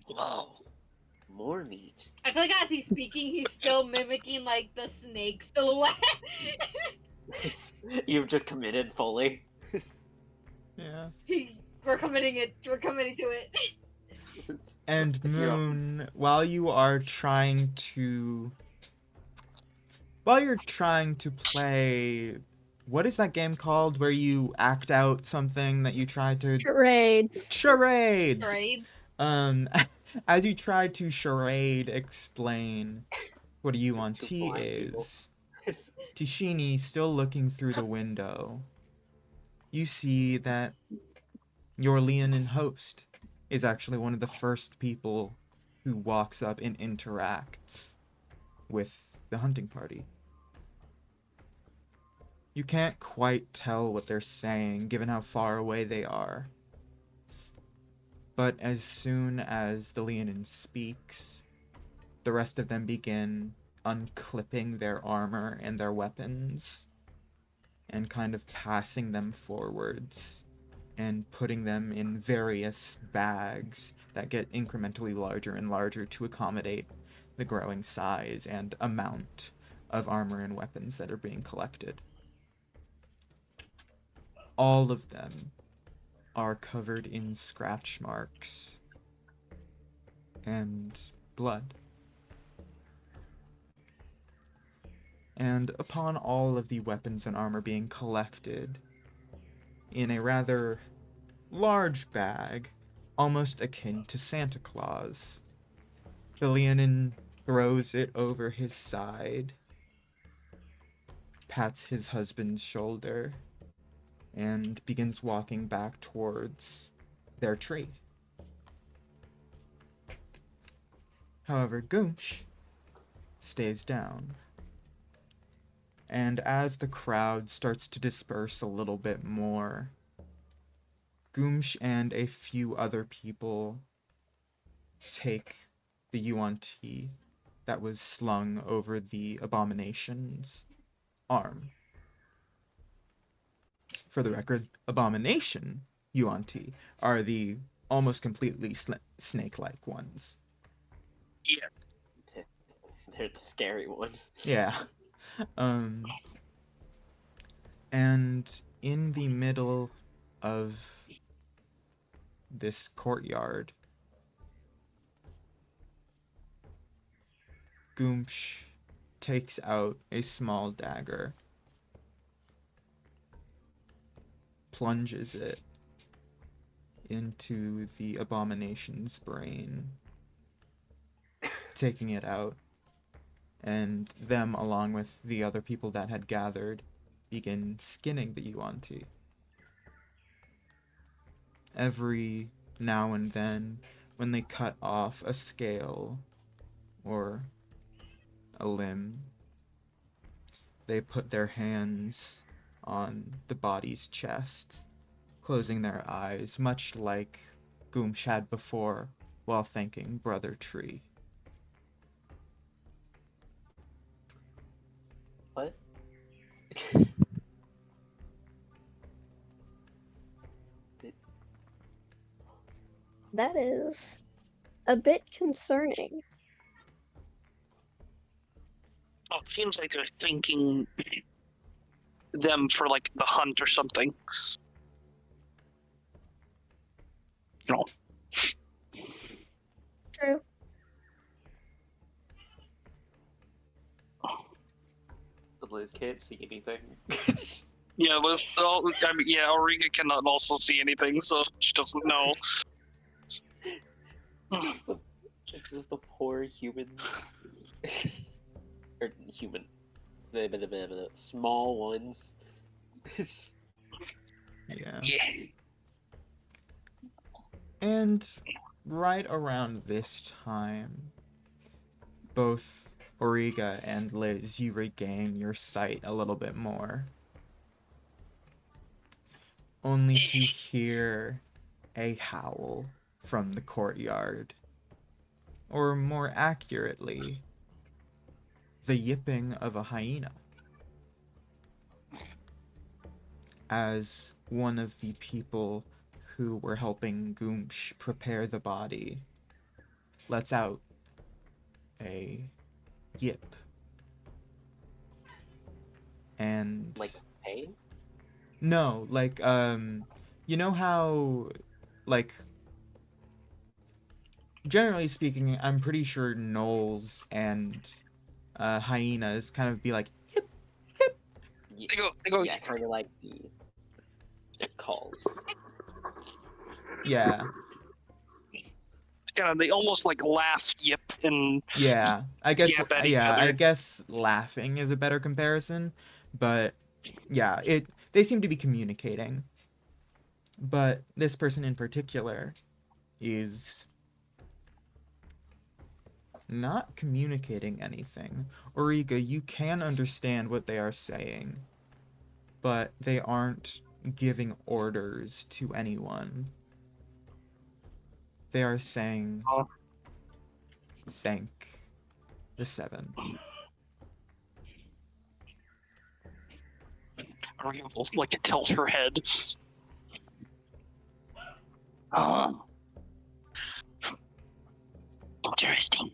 Speaker 4: Wow.
Speaker 2: More meat.
Speaker 7: I feel like as he's speaking, he's still mimicking like the snake silhouette.
Speaker 2: You've just committed fully.
Speaker 3: Yeah.
Speaker 7: We're committing it. We're committing to it.
Speaker 3: And
Speaker 2: You're-
Speaker 3: Moon, while you're trying to play, what is that game called where you act out something that you try to
Speaker 1: Charades.
Speaker 3: charades?
Speaker 7: Right?
Speaker 3: As you try to charade explain what a
Speaker 2: Two
Speaker 3: UNT
Speaker 2: blind people.
Speaker 3: is, Teashini still looking through the window. You see that your Leonin host is actually one of the first people who walks up and interacts with the hunting party. You can't quite tell what they're saying given how far away they are. But as soon as the Leonin speaks, the rest of them begin unclipping their armor and their weapons and kind of passing them forwards and putting them in various bags that get incrementally larger and larger to accommodate the growing size and amount of armor and weapons that are being collected. All of them are covered in scratch marks and blood. And upon all of the weapons and armor being collected in a rather large bag, almost akin to Santa Claus, the Leonin throws it over his side, pats his husband's shoulder, and begins walking back towards their tree. However, Goomsh stays down. And as the crowd starts to disperse a little bit more, Goomsh and a few other people take the UNT that was slung over the Abomination's arm. For the record, Abomination UNT are the almost completely snake-like ones.
Speaker 4: Yeah.
Speaker 2: They're the scary one.
Speaker 3: Yeah. And in the middle of this courtyard, Goomsh takes out a small dagger, plunges it into the Abomination's brain, taking it out, and them, along with the other people that had gathered, begin skinning the UNT. Every now and then, when they cut off a scale or a limb, they put their hands on the body's chest, closing their eyes, much like Goomsh had before while thanking Brother Tree.
Speaker 2: What?
Speaker 1: That is a bit concerning.
Speaker 4: Well, it seems like they're thanking them for like the hunt or something. No.
Speaker 1: True.
Speaker 2: Liz can't see anything.
Speaker 4: Yeah, Liz. Oh, I mean, yeah, Origa cannot also see anything, so she doesn't know.
Speaker 2: It's just the poor humans. Or human. The small ones.
Speaker 3: Yeah.
Speaker 4: Yeah.
Speaker 3: And right around this time, both Origa and Liz, you regain your sight a little bit more. Only to hear a howl from the courtyard. Or more accurately, the yipping of a hyena. As one of the people who were helping Goomsh prepare the body lets out a yip. And
Speaker 2: Like, hey?
Speaker 3: no, like you know how like generally speaking, I'm pretty sure gnolls and hyenas kind of be like yip yip.
Speaker 4: They go.
Speaker 2: Yeah, kind of like they're called.
Speaker 3: Yeah.
Speaker 4: Kind of. They almost like laugh, yip, and
Speaker 3: Yeah. I guess
Speaker 4: yap at each
Speaker 3: yeah, I
Speaker 4: other.
Speaker 3: guess laughing is a better comparison, but yeah, they seem to be communicating. But this person in particular is not communicating anything. Origa, you can understand what they are saying, but they aren't giving orders to anyone. They are saying,
Speaker 4: Oh.
Speaker 3: thank the seven.
Speaker 4: Origa will like tilt her head. Oh. Interesting.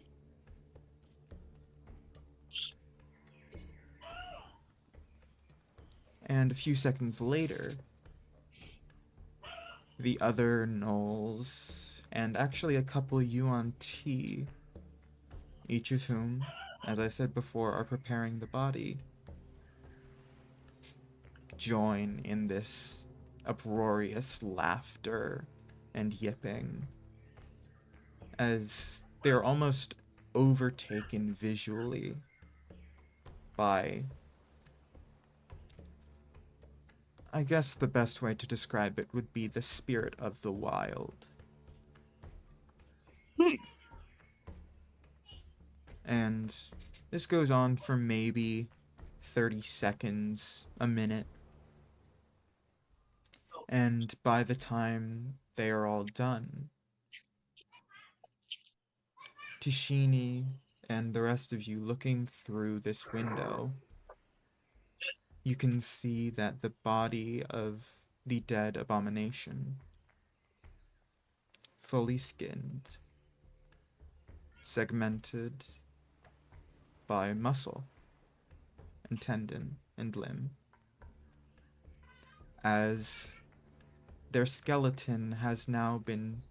Speaker 3: And a few seconds later, the other gnolls, and actually a couple UNT, each of whom, as I said before, are preparing the body, join in this uproarious laughter and yipping, as they're almost overtaken visually by, I guess the best way to describe it would be the spirit of the wild. And this goes on for maybe 30 seconds, a minute. And by the time they are all done, Teashini and the rest of you looking through this window, you can see that the body of the dead abomination, fully skinned, segmented by muscle and tendon and limb, as their skeleton has now been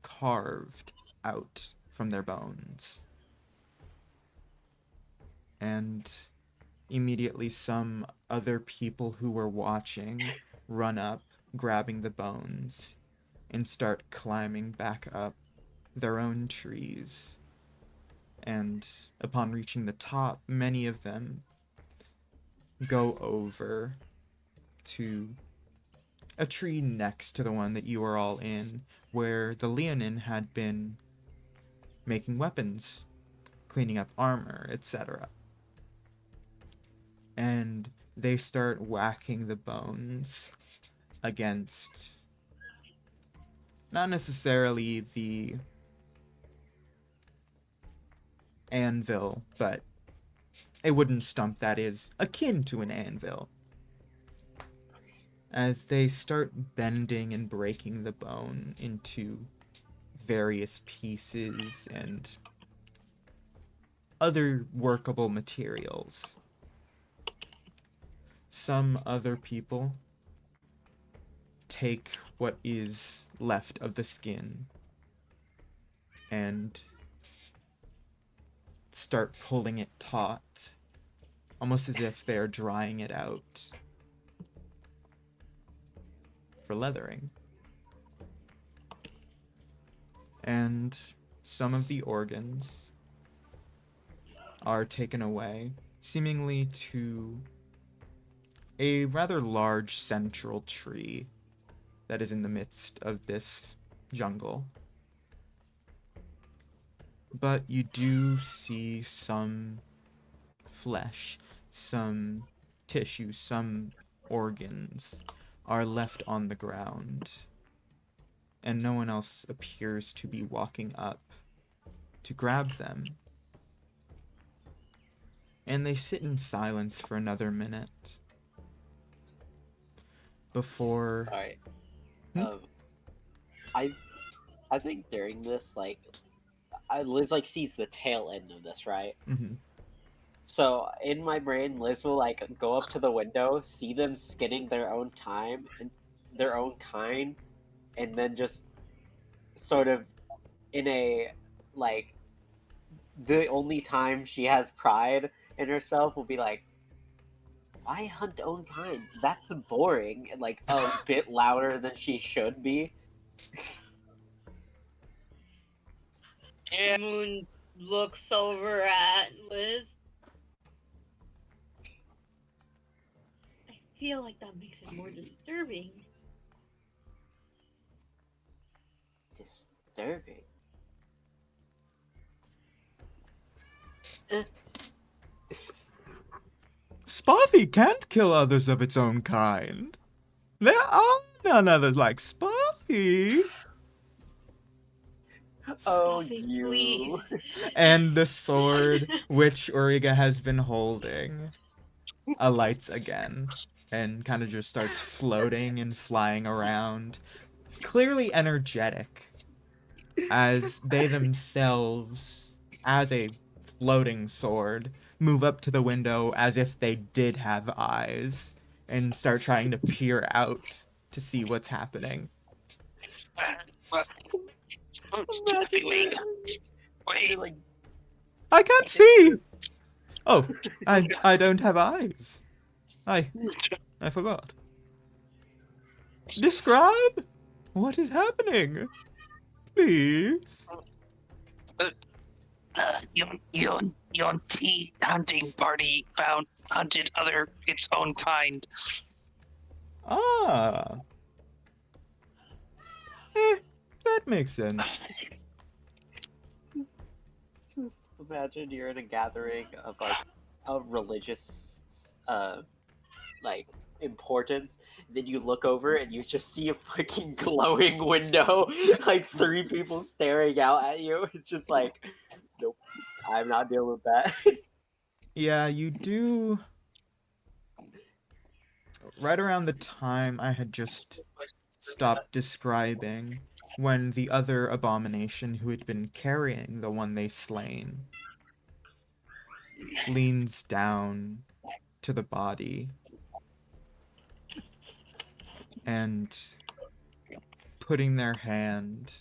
Speaker 3: carved out from their bones. And immediately some other people who were watching run up, grabbing the bones, and start climbing back up their own trees. And upon reaching the top, many of them go over to a tree next to the one that you are all in, where the Leonin had been making weapons, cleaning up armor, etc. And they start whacking the bones against not necessarily the anvil, but a wooden stump that is akin to an anvil. As they start bending and breaking the bone into various pieces and other workable materials. Some other people take what is left of the skin and start pulling it taut, almost as if they're drying it out for leathering. And some of the organs are taken away, seemingly to a rather large central tree that is in the midst of this jungle. But you do see some flesh, some tissue, some organs are left on the ground, and no one else appears to be walking up to grab them. And they sit in silence for another minute before...
Speaker 2: Sorry.
Speaker 3: Hmm?
Speaker 2: I think during this, like, Liz like sees the tail end of this, right?
Speaker 3: Mhm.
Speaker 2: So in my brain, Liz will like go up to the window, see them skinning their own time and their own kind, and then just sort of in a like the only time she has pride in herself will be like, why hunt own kind? That's boring, and like a bit louder than she should be.
Speaker 4: Yeah.
Speaker 7: Moon looks over at Liz. I feel like that makes it more disturbing.
Speaker 2: Disturbing. It's
Speaker 3: Spathi can't kill others of its own kind. There are none others like Spathi.
Speaker 2: oh
Speaker 7: Spathi,
Speaker 2: you.
Speaker 3: And the sword which Origa has been holding alights again and kind of just starts floating and flying around, clearly energetic, as they themselves, as a floating sword, move up to the window as if they did have eyes and start trying to peer out to see what's happening.
Speaker 4: Wait.
Speaker 2: You're like,
Speaker 3: I can't see! Oh, I don't have eyes. I forgot. Describe? What is happening? Please.
Speaker 4: Your tea hunting party hunted its own kind.
Speaker 3: Ah. That makes sense.
Speaker 2: just imagine you're in a gathering of like a religious like importance, then you look over and you just see a fucking glowing window, like 3 people staring out at you. It's just like, nope, I'm not dealing with that.
Speaker 3: Yeah, you do. Right around the time I had just stopped describing, when the other abomination who had been carrying the one they slain leans down to the body and putting their hand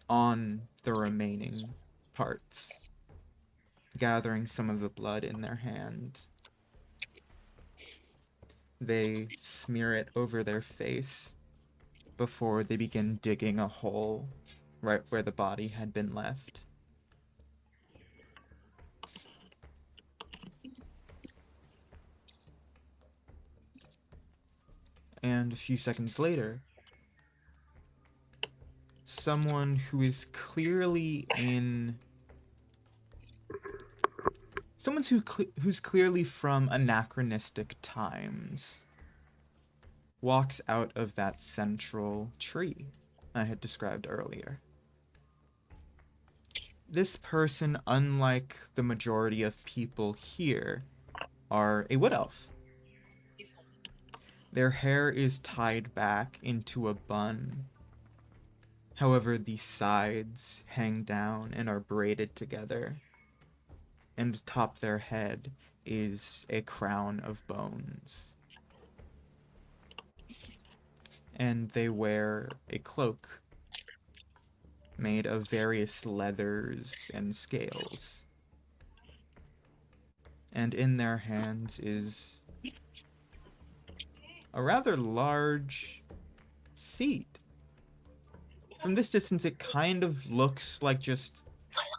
Speaker 3: on the remaining parts, gathering some of the blood in their hand. They smear it over their face before they begin digging a hole right where the body had been left. And a few seconds later, someone who is clearly in... who's clearly from anachronistic times walks out of that central tree I had described earlier. This person, unlike the majority of people here, are a wood elf. Their hair is tied back into a bun. However, the sides hang down and are braided together. And atop their head is a crown of bones. And they wear a cloak made of various leathers and scales. And in their hands is a rather large seed. from this distance, it kind of looks like just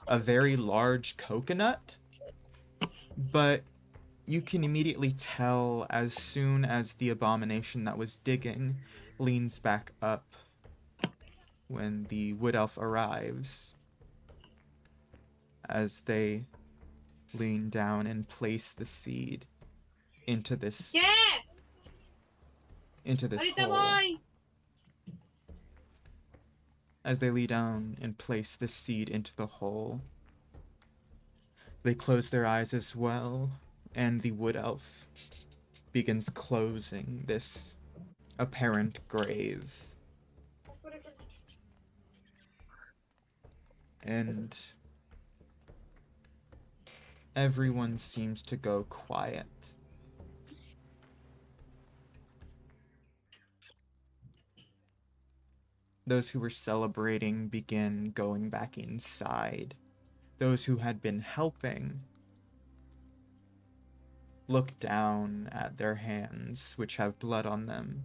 Speaker 3: a very large coconut, but you can immediately tell as soon as the abomination that was digging leans back up when the wood elf arrives, as they lean down and place the seed into this
Speaker 7: Yeah! Ahorita
Speaker 3: hole.
Speaker 7: voy!
Speaker 3: As they lean down and place the seed into the hole, they close their eyes as well, and the wood elf begins closing this apparent grave. And everyone seems to go quiet. Those who were celebrating begin going back inside. Those who had been helping look down at their hands, which have blood on them,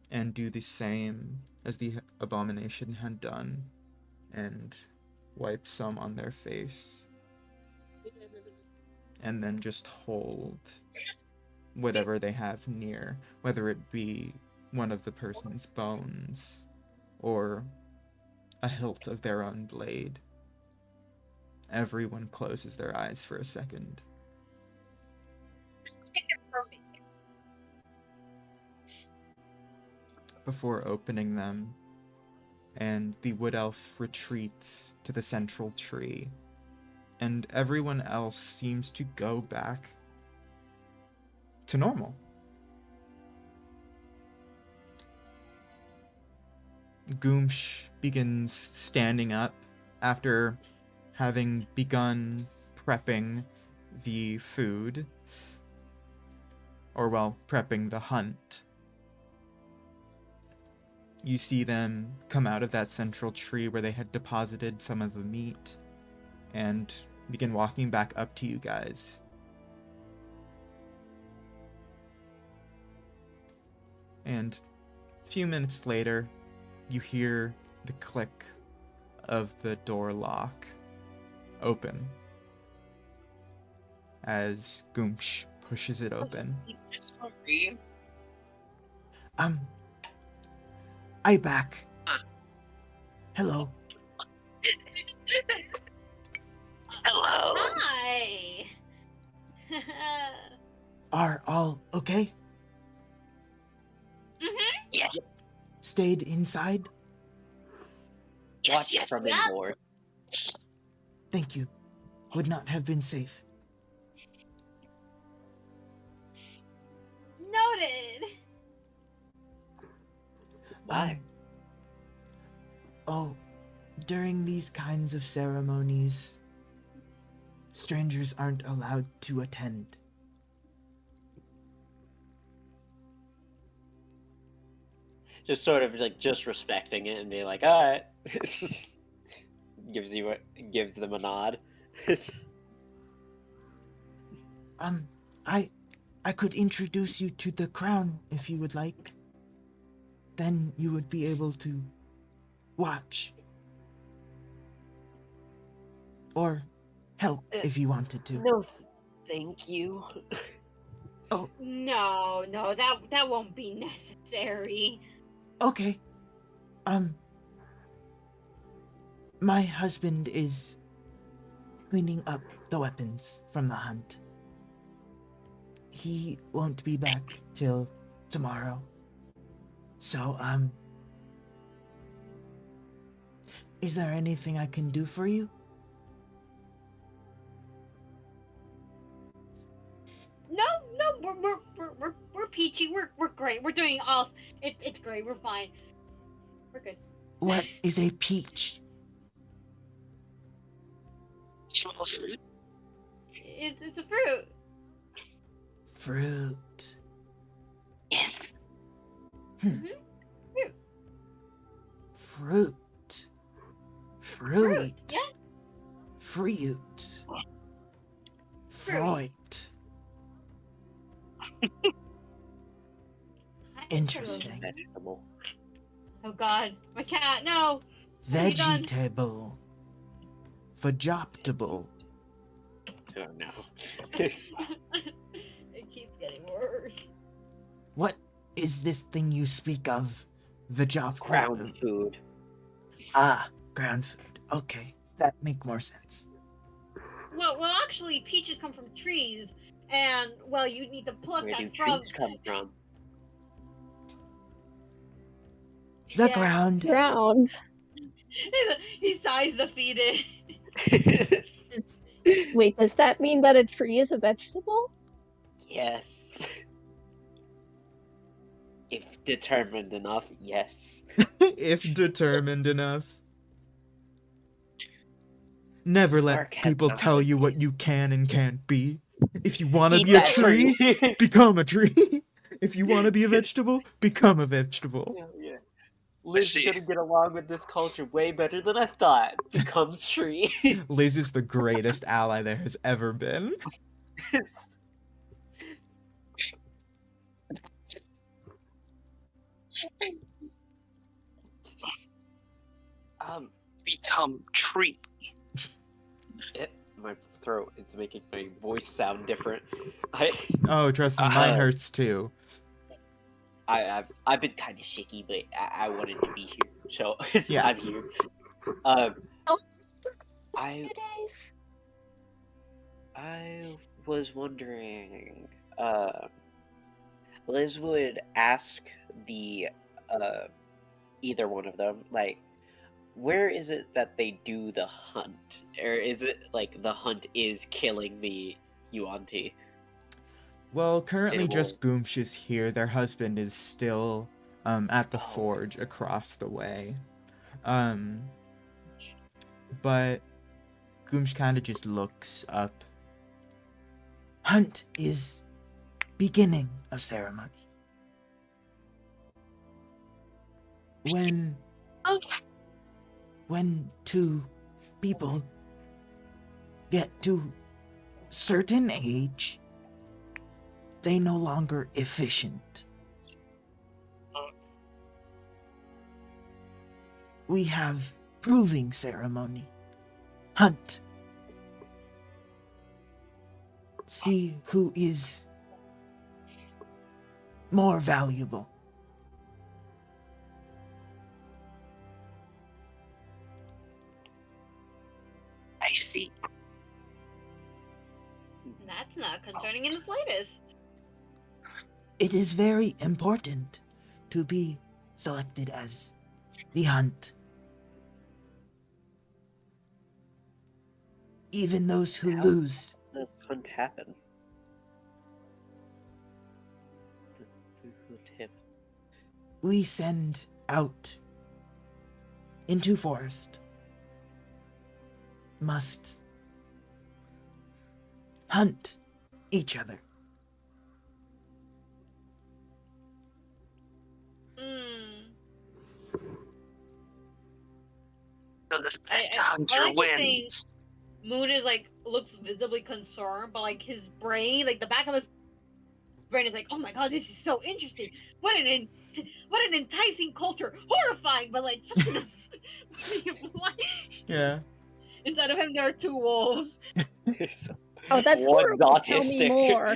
Speaker 3: and do the same as the abomination had done, and wipe some on their face. And then just hold whatever they have near, whether it be one of the person's bones or a hilt of their own blade. Everyone closes their eyes for a second. Before opening them, and the wood elf retreats to the central tree, and everyone else seems to go back to normal. Goomsh begins standing up after having begun prepping the food, or well, prepping the hunt. You see them come out of that central tree where they had deposited some of the meat and begin walking back up to you guys. And a few minutes later, you hear the click of the door lock open as Goomsh pushes it open.
Speaker 4: Sorry.
Speaker 6: I back. Hello.
Speaker 4: Hello.
Speaker 7: Hi!
Speaker 6: Are all okay?
Speaker 4: Yes.
Speaker 6: Stayed inside?
Speaker 4: Yes.
Speaker 2: Watch
Speaker 4: Yes.
Speaker 2: from
Speaker 7: Yep.
Speaker 2: indoors.
Speaker 6: Thank you. Would not have been safe.
Speaker 7: Noted!
Speaker 2: Why?
Speaker 6: Oh, during these kinds of ceremonies, strangers aren't allowed to attend.
Speaker 2: Just sort of like just respecting it and being like, all right. gives them a nod.
Speaker 6: I could introduce you to the crown if you would like. Then you would be able to watch. Or help if you wanted to.
Speaker 2: No, thank you.
Speaker 7: No, that won't be necessary.
Speaker 6: Okay. My husband is cleaning up the weapons from the hunt. He won't be back till tomorrow. So, is there anything I can do for you?
Speaker 7: No, we're peachy. We're great. We're doing all. It's great. We're fine. We're good.
Speaker 6: What is a peach?
Speaker 4: Small fruit.
Speaker 7: It's a fruit.
Speaker 6: Fruit.
Speaker 4: Yes.
Speaker 6: Fruit. Fruit.
Speaker 7: Yeah.
Speaker 6: Fruit. Freud. Interesting.
Speaker 2: Vegetable.
Speaker 7: Oh God, my cat! No. What have you done?
Speaker 6: Vegetable. Vegetable.
Speaker 2: Oh no.
Speaker 7: It keeps getting worse.
Speaker 6: What is this thing you speak of?
Speaker 2: Ground food.
Speaker 6: Ah, ground food. Okay, that make more sense.
Speaker 7: Well, actually, peaches come from trees, and well, you need to pluck
Speaker 2: Where do
Speaker 7: that from.
Speaker 2: trees come from?
Speaker 6: The
Speaker 7: Yeah.
Speaker 6: ground.
Speaker 1: Ground.
Speaker 7: He sighs defeated.
Speaker 1: Wait, does that mean that a tree is a vegetable?
Speaker 2: Yes. If determined enough, yes.
Speaker 3: If determined enough. Never let
Speaker 2: Mark has
Speaker 3: people
Speaker 2: not
Speaker 3: tell
Speaker 2: been
Speaker 3: you what
Speaker 2: pleased.
Speaker 3: you can and can't be. If you want to
Speaker 2: Eat
Speaker 3: be a
Speaker 2: that
Speaker 3: tree,
Speaker 2: tree.
Speaker 3: become a tree. If you want to be a vegetable, become a vegetable.
Speaker 2: Yeah. Liz is
Speaker 4: see.
Speaker 2: gonna get along with this culture way better than I thought. Becomes tree.
Speaker 3: Liz is the greatest ally there has ever been.
Speaker 4: Become tree.
Speaker 2: My throat is making my voice sound different.
Speaker 3: Oh, trust me, mine hurts too.
Speaker 2: I've been kind of shaky, but I wanted to be here, so
Speaker 3: Yeah.
Speaker 2: I'm here.
Speaker 1: Oh,
Speaker 2: I
Speaker 1: 2 days.
Speaker 2: I was wondering. Liz would ask the either one of them, like, where is it that they do the hunt, or is it like the hunt is killing the Yuan-Ti?
Speaker 3: Well, currently
Speaker 2: It
Speaker 3: just
Speaker 2: will-
Speaker 3: Goomsh is here. Their husband is still at the
Speaker 2: Oh.
Speaker 3: forge across the way. But Goomsh kind of just looks up.
Speaker 6: Hunt is beginning of ceremony. When two people get to certain age, they no longer efficient. We have proving ceremony. Hunt. See who is more valuable.
Speaker 4: I see.
Speaker 7: That's not concerning in the slightest.
Speaker 6: It is very important to be selected as the hunt. Even those who
Speaker 2: How
Speaker 6: lose,
Speaker 2: does hunt happen? The hunt happen?
Speaker 6: we send out into forest. Must hunt each other.
Speaker 4: So the best
Speaker 7: I
Speaker 4: hunter
Speaker 7: like to think
Speaker 4: wins.
Speaker 7: Moon is like looks visibly concerned, but like his brain, like the back of his brain is like, oh my god, this is so interesting. What an enticing culture, horrifying, but like such an.
Speaker 3: Yeah.
Speaker 7: Inside of him, there are two wolves.
Speaker 1: Oh, that's
Speaker 2: One's
Speaker 1: horrible. Tell me more.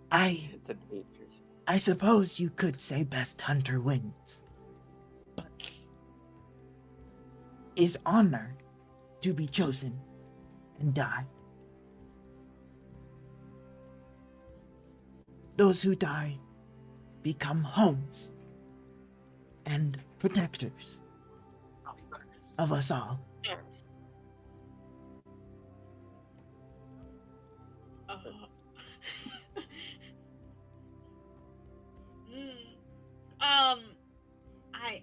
Speaker 2: The dangers.
Speaker 6: I suppose you could say best hunter wins. But is honored to be chosen and die. Those who die become homes and protectors of us all.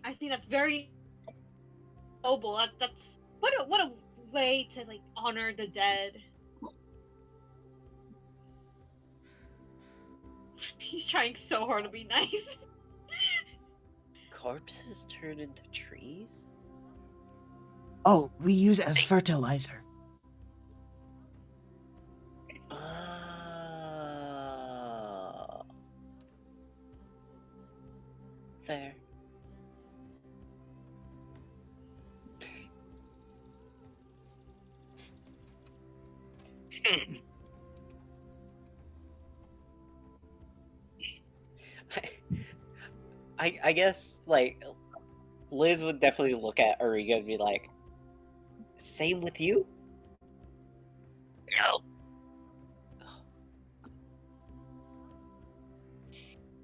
Speaker 7: I think that's very noble. That's what a way to like honor the dead. He's trying so hard to be nice.
Speaker 2: Corpses turn into trees?
Speaker 6: Oh, we use as fertilizer.
Speaker 2: there. I guess, like, Liz would definitely look at Origa and be like, same with you?
Speaker 4: No.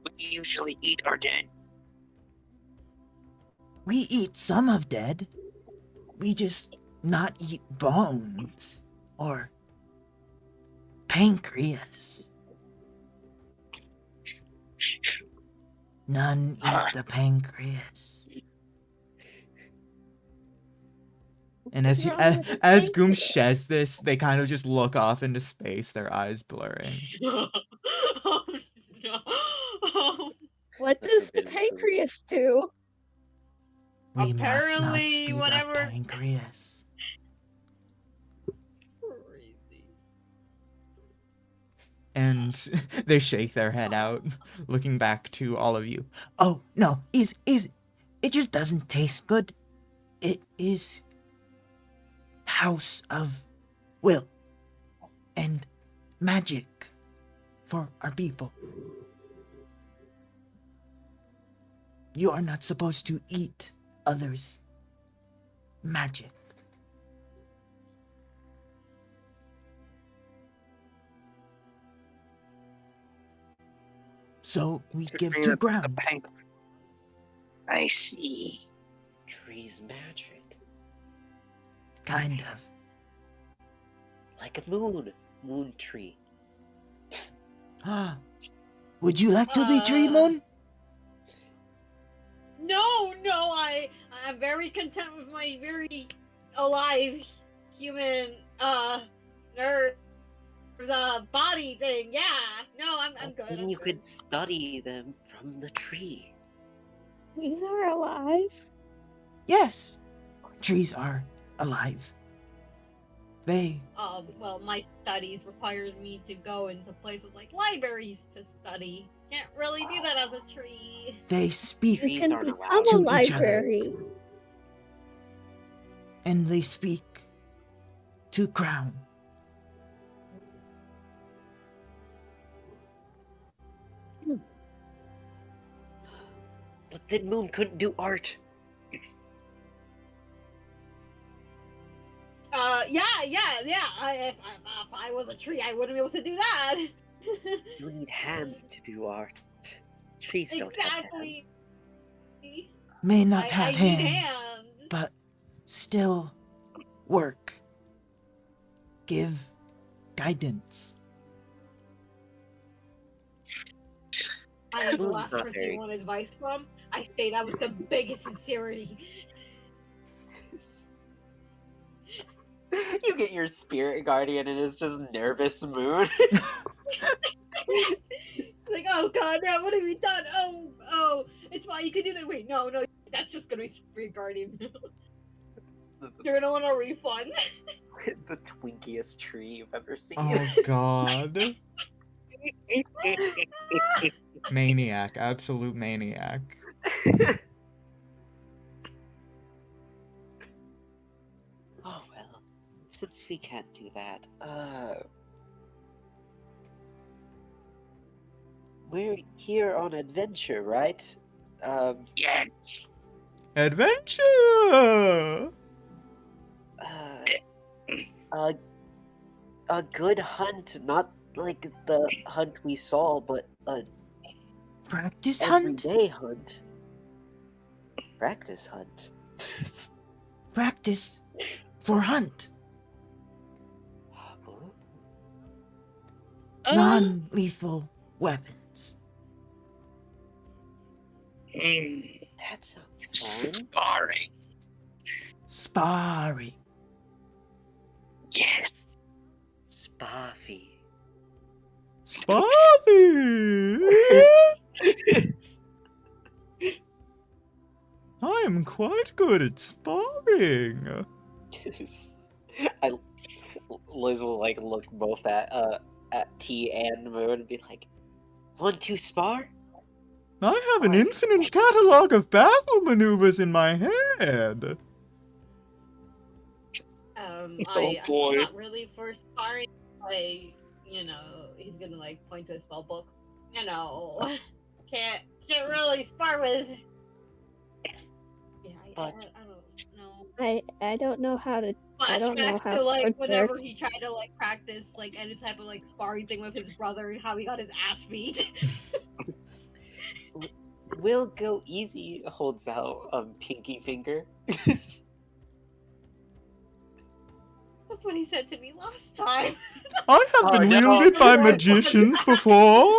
Speaker 4: We usually eat our dead.
Speaker 6: We eat some of dead. We just not eat bones or pancreas. None eat the pancreas.
Speaker 3: And as
Speaker 1: What's wrong with the
Speaker 3: as Goom
Speaker 1: pancreas?
Speaker 3: says this, they kind of just look off into space, their eyes blurring.
Speaker 7: Oh no. Oh,
Speaker 1: What
Speaker 2: The
Speaker 1: does the
Speaker 2: forbidden fruit.
Speaker 1: pancreas do?
Speaker 6: We must not
Speaker 7: Apparently,
Speaker 6: speak
Speaker 7: whatever-
Speaker 6: of pancreas.
Speaker 7: crazy.
Speaker 3: And they shake their head out, looking back to all of you.
Speaker 6: Oh no, it just doesn't taste good. It is house of will and magic for our people. You are not supposed to eat others' magic. So we give
Speaker 4: Fear
Speaker 6: to
Speaker 4: the
Speaker 6: ground.
Speaker 4: pancreas. I see.
Speaker 2: Tree's magic.
Speaker 6: Kind of.
Speaker 2: Like a moon tree.
Speaker 6: Would you like to be Tree Moon?
Speaker 7: No, I'm very content with my very alive human nerd body thing. Yeah. No, I'm good.
Speaker 2: Then
Speaker 7: I'm
Speaker 2: you
Speaker 7: good.
Speaker 2: could study them from the tree.
Speaker 1: These are alive.
Speaker 6: Yes. Trees are alive. They
Speaker 7: Well, my studies requires me to go into places like libraries to study. Can't really do that as a tree.
Speaker 6: speak
Speaker 1: You
Speaker 2: Trees
Speaker 1: can
Speaker 2: aren't
Speaker 1: become
Speaker 6: to
Speaker 1: a
Speaker 6: each other.
Speaker 1: library.
Speaker 6: and they speak to crown.
Speaker 2: But then Moon couldn't do art.
Speaker 7: If I was a tree, I wouldn't be able to do that.
Speaker 2: You need hands to do art. Trees don't have hands.
Speaker 7: Exactly.
Speaker 6: May not
Speaker 7: I
Speaker 6: have
Speaker 7: need
Speaker 6: hands,
Speaker 7: hands.
Speaker 6: but still work. Give guidance.
Speaker 7: I am the
Speaker 2: Moon's
Speaker 7: last
Speaker 2: not
Speaker 7: person
Speaker 2: very-
Speaker 7: you want advice from. I say that with the biggest sincerity.
Speaker 2: You get your spirit guardian and it's just nervous Moon.
Speaker 7: Like, oh god, now what have we done? Oh, it's fine. You can do that. Wait, no, that's just gonna be Spirit Guardian. You're gonna want a refund.
Speaker 2: The twinkiest tree you've ever seen.
Speaker 3: Oh god. Maniac, absolute maniac.
Speaker 2: Oh well, since we can't do that, we're here on adventure, right?
Speaker 4: Yes.
Speaker 3: Adventure!
Speaker 2: A good hunt, not like the hunt we saw, but a
Speaker 6: Practice hunt?
Speaker 2: everyday hunt. Practice hunt.
Speaker 6: Practice for hunt. Non-lethal weapons.
Speaker 2: That sounds fun.
Speaker 4: Sparring.
Speaker 6: Sparring.
Speaker 4: Yes.
Speaker 2: Spathi.
Speaker 3: Spathi! I am quite good at sparring.
Speaker 2: Liz will like look both at T and Moon and be like, "Want to spar?"
Speaker 3: I have an infinite catalog of battle maneuvers in my head.
Speaker 4: Oh, boy.
Speaker 7: I'm not really for sparring. He's gonna point to his spell book. Can't really spar with. Yeah,
Speaker 2: But-
Speaker 7: I don't know.
Speaker 1: I don't know how to. I don't know
Speaker 7: Flashbacks
Speaker 1: how
Speaker 7: to
Speaker 1: swords
Speaker 7: whenever
Speaker 1: work.
Speaker 7: he tried to practice any type of sparring thing with his brother and how he got his ass beat.
Speaker 2: We'll go easy. Holds out pinky finger.
Speaker 7: That's what he said to me last time.
Speaker 3: I have been
Speaker 2: Oh, no.
Speaker 3: wielded by magicians before.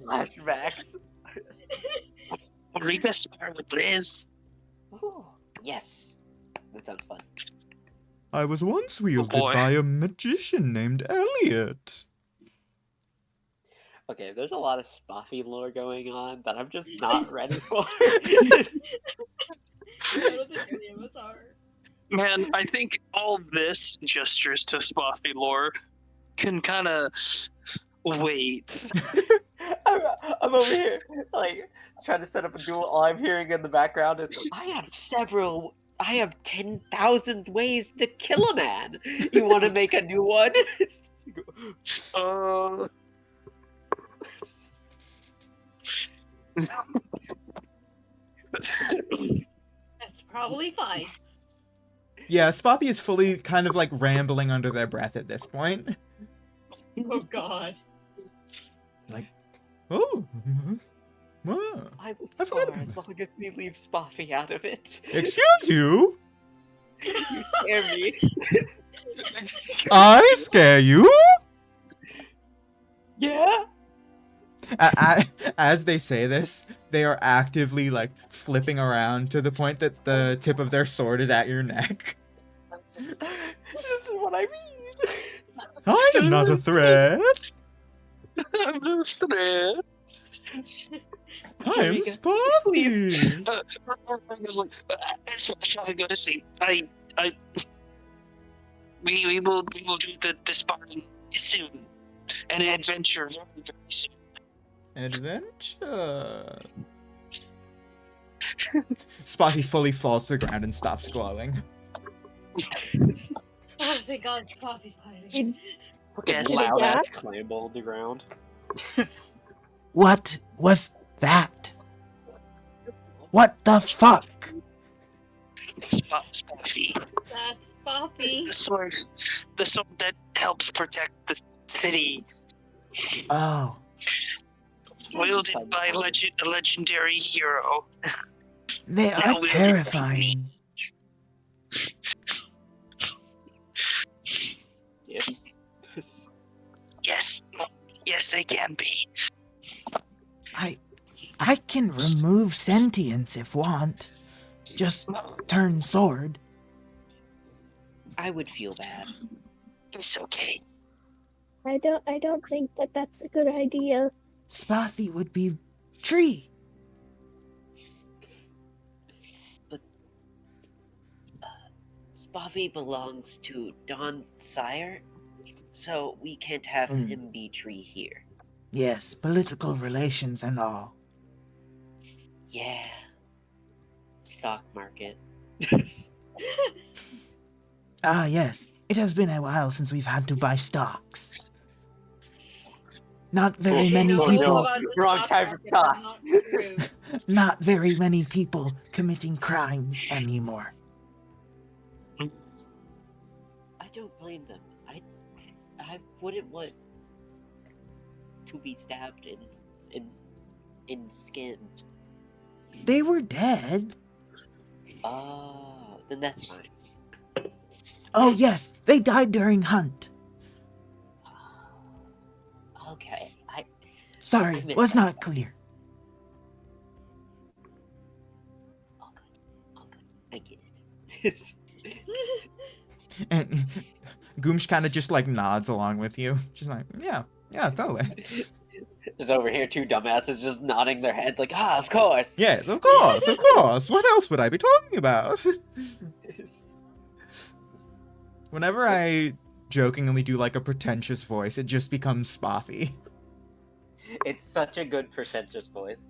Speaker 2: Flashbacks.
Speaker 4: Origa spar with Liz.
Speaker 2: Ooh, yes, that sounds fun.
Speaker 3: I was once wielded
Speaker 4: boy.
Speaker 3: by a magician named Elliot.
Speaker 2: Okay, there's a lot of Spathi lore going on that I'm just not ready for.
Speaker 7: I don't think any of us are.
Speaker 4: Man, I think all this gestures to Spathi lore can kind of wait.
Speaker 2: I'm over here, trying to set up a duel. All I'm hearing in the background is, I have 10,000 ways to kill a man. You want to make a new one?
Speaker 4: Uh,
Speaker 7: That's probably fine.
Speaker 3: Yeah, Spathi is fully kind of rambling under their breath at this point.
Speaker 7: Oh God.
Speaker 3: Oh. Wow.
Speaker 2: I will
Speaker 3: I forgot
Speaker 2: spar
Speaker 3: about
Speaker 2: as
Speaker 3: that.
Speaker 2: long as we leave Spathi out of it.
Speaker 3: Excuse you?
Speaker 2: You scare me.
Speaker 3: I scare you?
Speaker 2: Yeah?
Speaker 3: As they say this, they are actively flipping around to the point that the tip of their sword is at your neck.
Speaker 2: This is what I mean.
Speaker 3: I am not a threat.
Speaker 4: I'm just there.
Speaker 3: I am
Speaker 2: Origa,
Speaker 3: Spathi.
Speaker 2: please.
Speaker 4: That's what I go to see. We will do the sparring soon. An adventure very, very soon.
Speaker 3: Adventure. Spathi fully falls to the ground and stops glowing.
Speaker 7: Oh, thank God, Coffee's hiding.
Speaker 2: Fucking
Speaker 4: Yes.
Speaker 2: loud
Speaker 1: Yeah.
Speaker 2: ass clamble on the ground.
Speaker 6: What was that? What the fuck?
Speaker 4: Spathi.
Speaker 7: That's Coffee.
Speaker 4: The sword that helps protect the city,
Speaker 6: Oh,
Speaker 4: wielded by a legendary hero.
Speaker 6: they
Speaker 4: Now
Speaker 6: are
Speaker 4: we'll do
Speaker 6: terrifying.
Speaker 2: Yeah.
Speaker 4: Yes, they can be.
Speaker 6: I can remove sentience if want. Just turn sword.
Speaker 2: I would feel bad.
Speaker 4: It's okay.
Speaker 1: I don't think that that's a good idea.
Speaker 6: Spathi would be tree.
Speaker 2: Spathi belongs to Don Sire, so we can't have
Speaker 6: Mm.
Speaker 2: him be tree here.
Speaker 6: Yes, political relations and all.
Speaker 2: Yeah. Stock market.
Speaker 6: Ah, yes. It has been a while since we've had to buy stocks. Not very
Speaker 2: Oh,
Speaker 6: many
Speaker 2: no,
Speaker 6: people.
Speaker 2: no. Wrong time for stock.
Speaker 6: Not very many people committing crimes anymore.
Speaker 2: I don't blame them. I wouldn't want to be stabbed and skinned.
Speaker 6: They were dead.
Speaker 2: Oh, then that's fine.
Speaker 6: Oh, yes. They died during hunt.
Speaker 2: Okay,
Speaker 6: Sorry,
Speaker 2: I missed
Speaker 6: was
Speaker 2: that.
Speaker 6: not clear.
Speaker 2: All good. I get it.
Speaker 3: And Goomsh kind of just nods along with you. She's like, yeah, totally.
Speaker 2: Just over here, two dumbasses just nodding their heads like, of course.
Speaker 3: Yes, of course, of course. What else would I be talking about? Whenever I jokingly do a pretentious voice, it just becomes Spathi.
Speaker 2: It's such a good pretentious voice.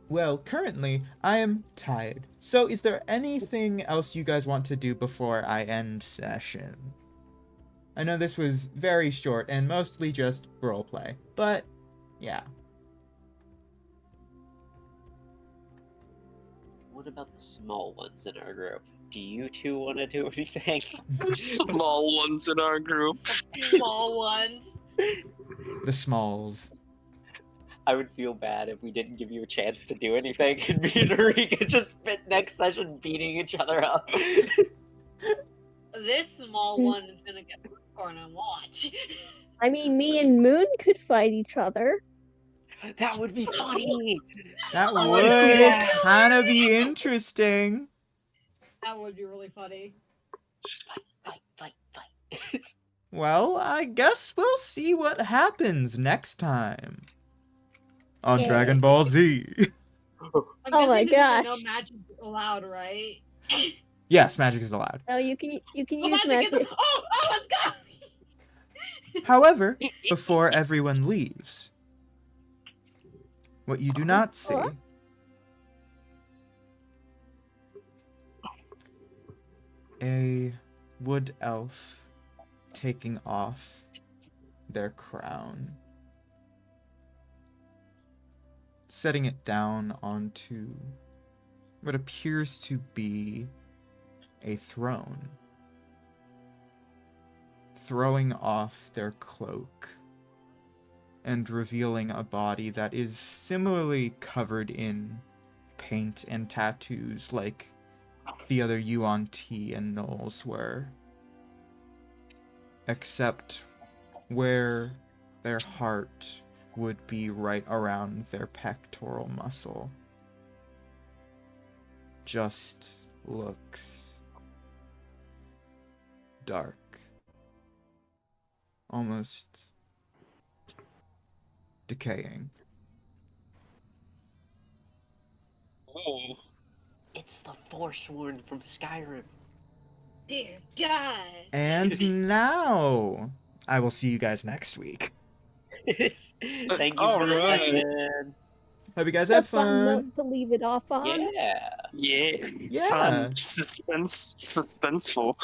Speaker 3: Well, currently, I am tired. So, is there anything else you guys want to do before I end session? I know this was very short and mostly just roleplay, but yeah.
Speaker 2: What about the small ones in our group? Do you two want to do anything?
Speaker 4: Small ones in our group.
Speaker 7: Small ones.
Speaker 3: The smalls.
Speaker 2: I would feel bad if we didn't give you a chance to do anything, and me and Origa just spent next session beating each other up.
Speaker 7: This small one is gonna get popcorn and watch.
Speaker 1: I mean, me and Moon could fight each other.
Speaker 2: That would be funny.
Speaker 3: That
Speaker 2: Oh,
Speaker 3: would
Speaker 2: yeah.
Speaker 3: kind of be interesting.
Speaker 7: That would be really funny.
Speaker 2: Fight.
Speaker 3: Well, I guess we'll see what happens next time on
Speaker 1: Yeah.
Speaker 3: Dragon Ball Z.
Speaker 7: I'm
Speaker 1: Oh my
Speaker 7: guessing there's
Speaker 1: gosh.
Speaker 7: no magic allowed, right?
Speaker 3: Yes, magic is allowed.
Speaker 1: Oh, you can
Speaker 7: Oh,
Speaker 1: use
Speaker 7: magic
Speaker 1: magic.
Speaker 7: is. Oh, let's go!
Speaker 3: However, before everyone leaves, what you do not see
Speaker 1: What?
Speaker 3: a wood elf taking off their crown, setting it down onto what appears to be a throne, throwing off their cloak and revealing a body that is similarly covered in paint and tattoos like the other Yuan Ti and Knolls were, except where their heart would be right around their pectoral muscle. Just looks dark, almost decaying.
Speaker 4: Oh.
Speaker 2: It's the Forsworn from Skyrim.
Speaker 7: Dear God.
Speaker 3: And now, I will see you guys next week.
Speaker 2: Thank you
Speaker 4: All
Speaker 2: for the
Speaker 4: right.
Speaker 2: session.
Speaker 3: Hope you guys
Speaker 1: A
Speaker 3: have
Speaker 1: fun
Speaker 3: fun.
Speaker 1: note to leave it off on.
Speaker 2: Yeah.
Speaker 4: Yeah.
Speaker 3: Yeah.
Speaker 4: Suspenseful.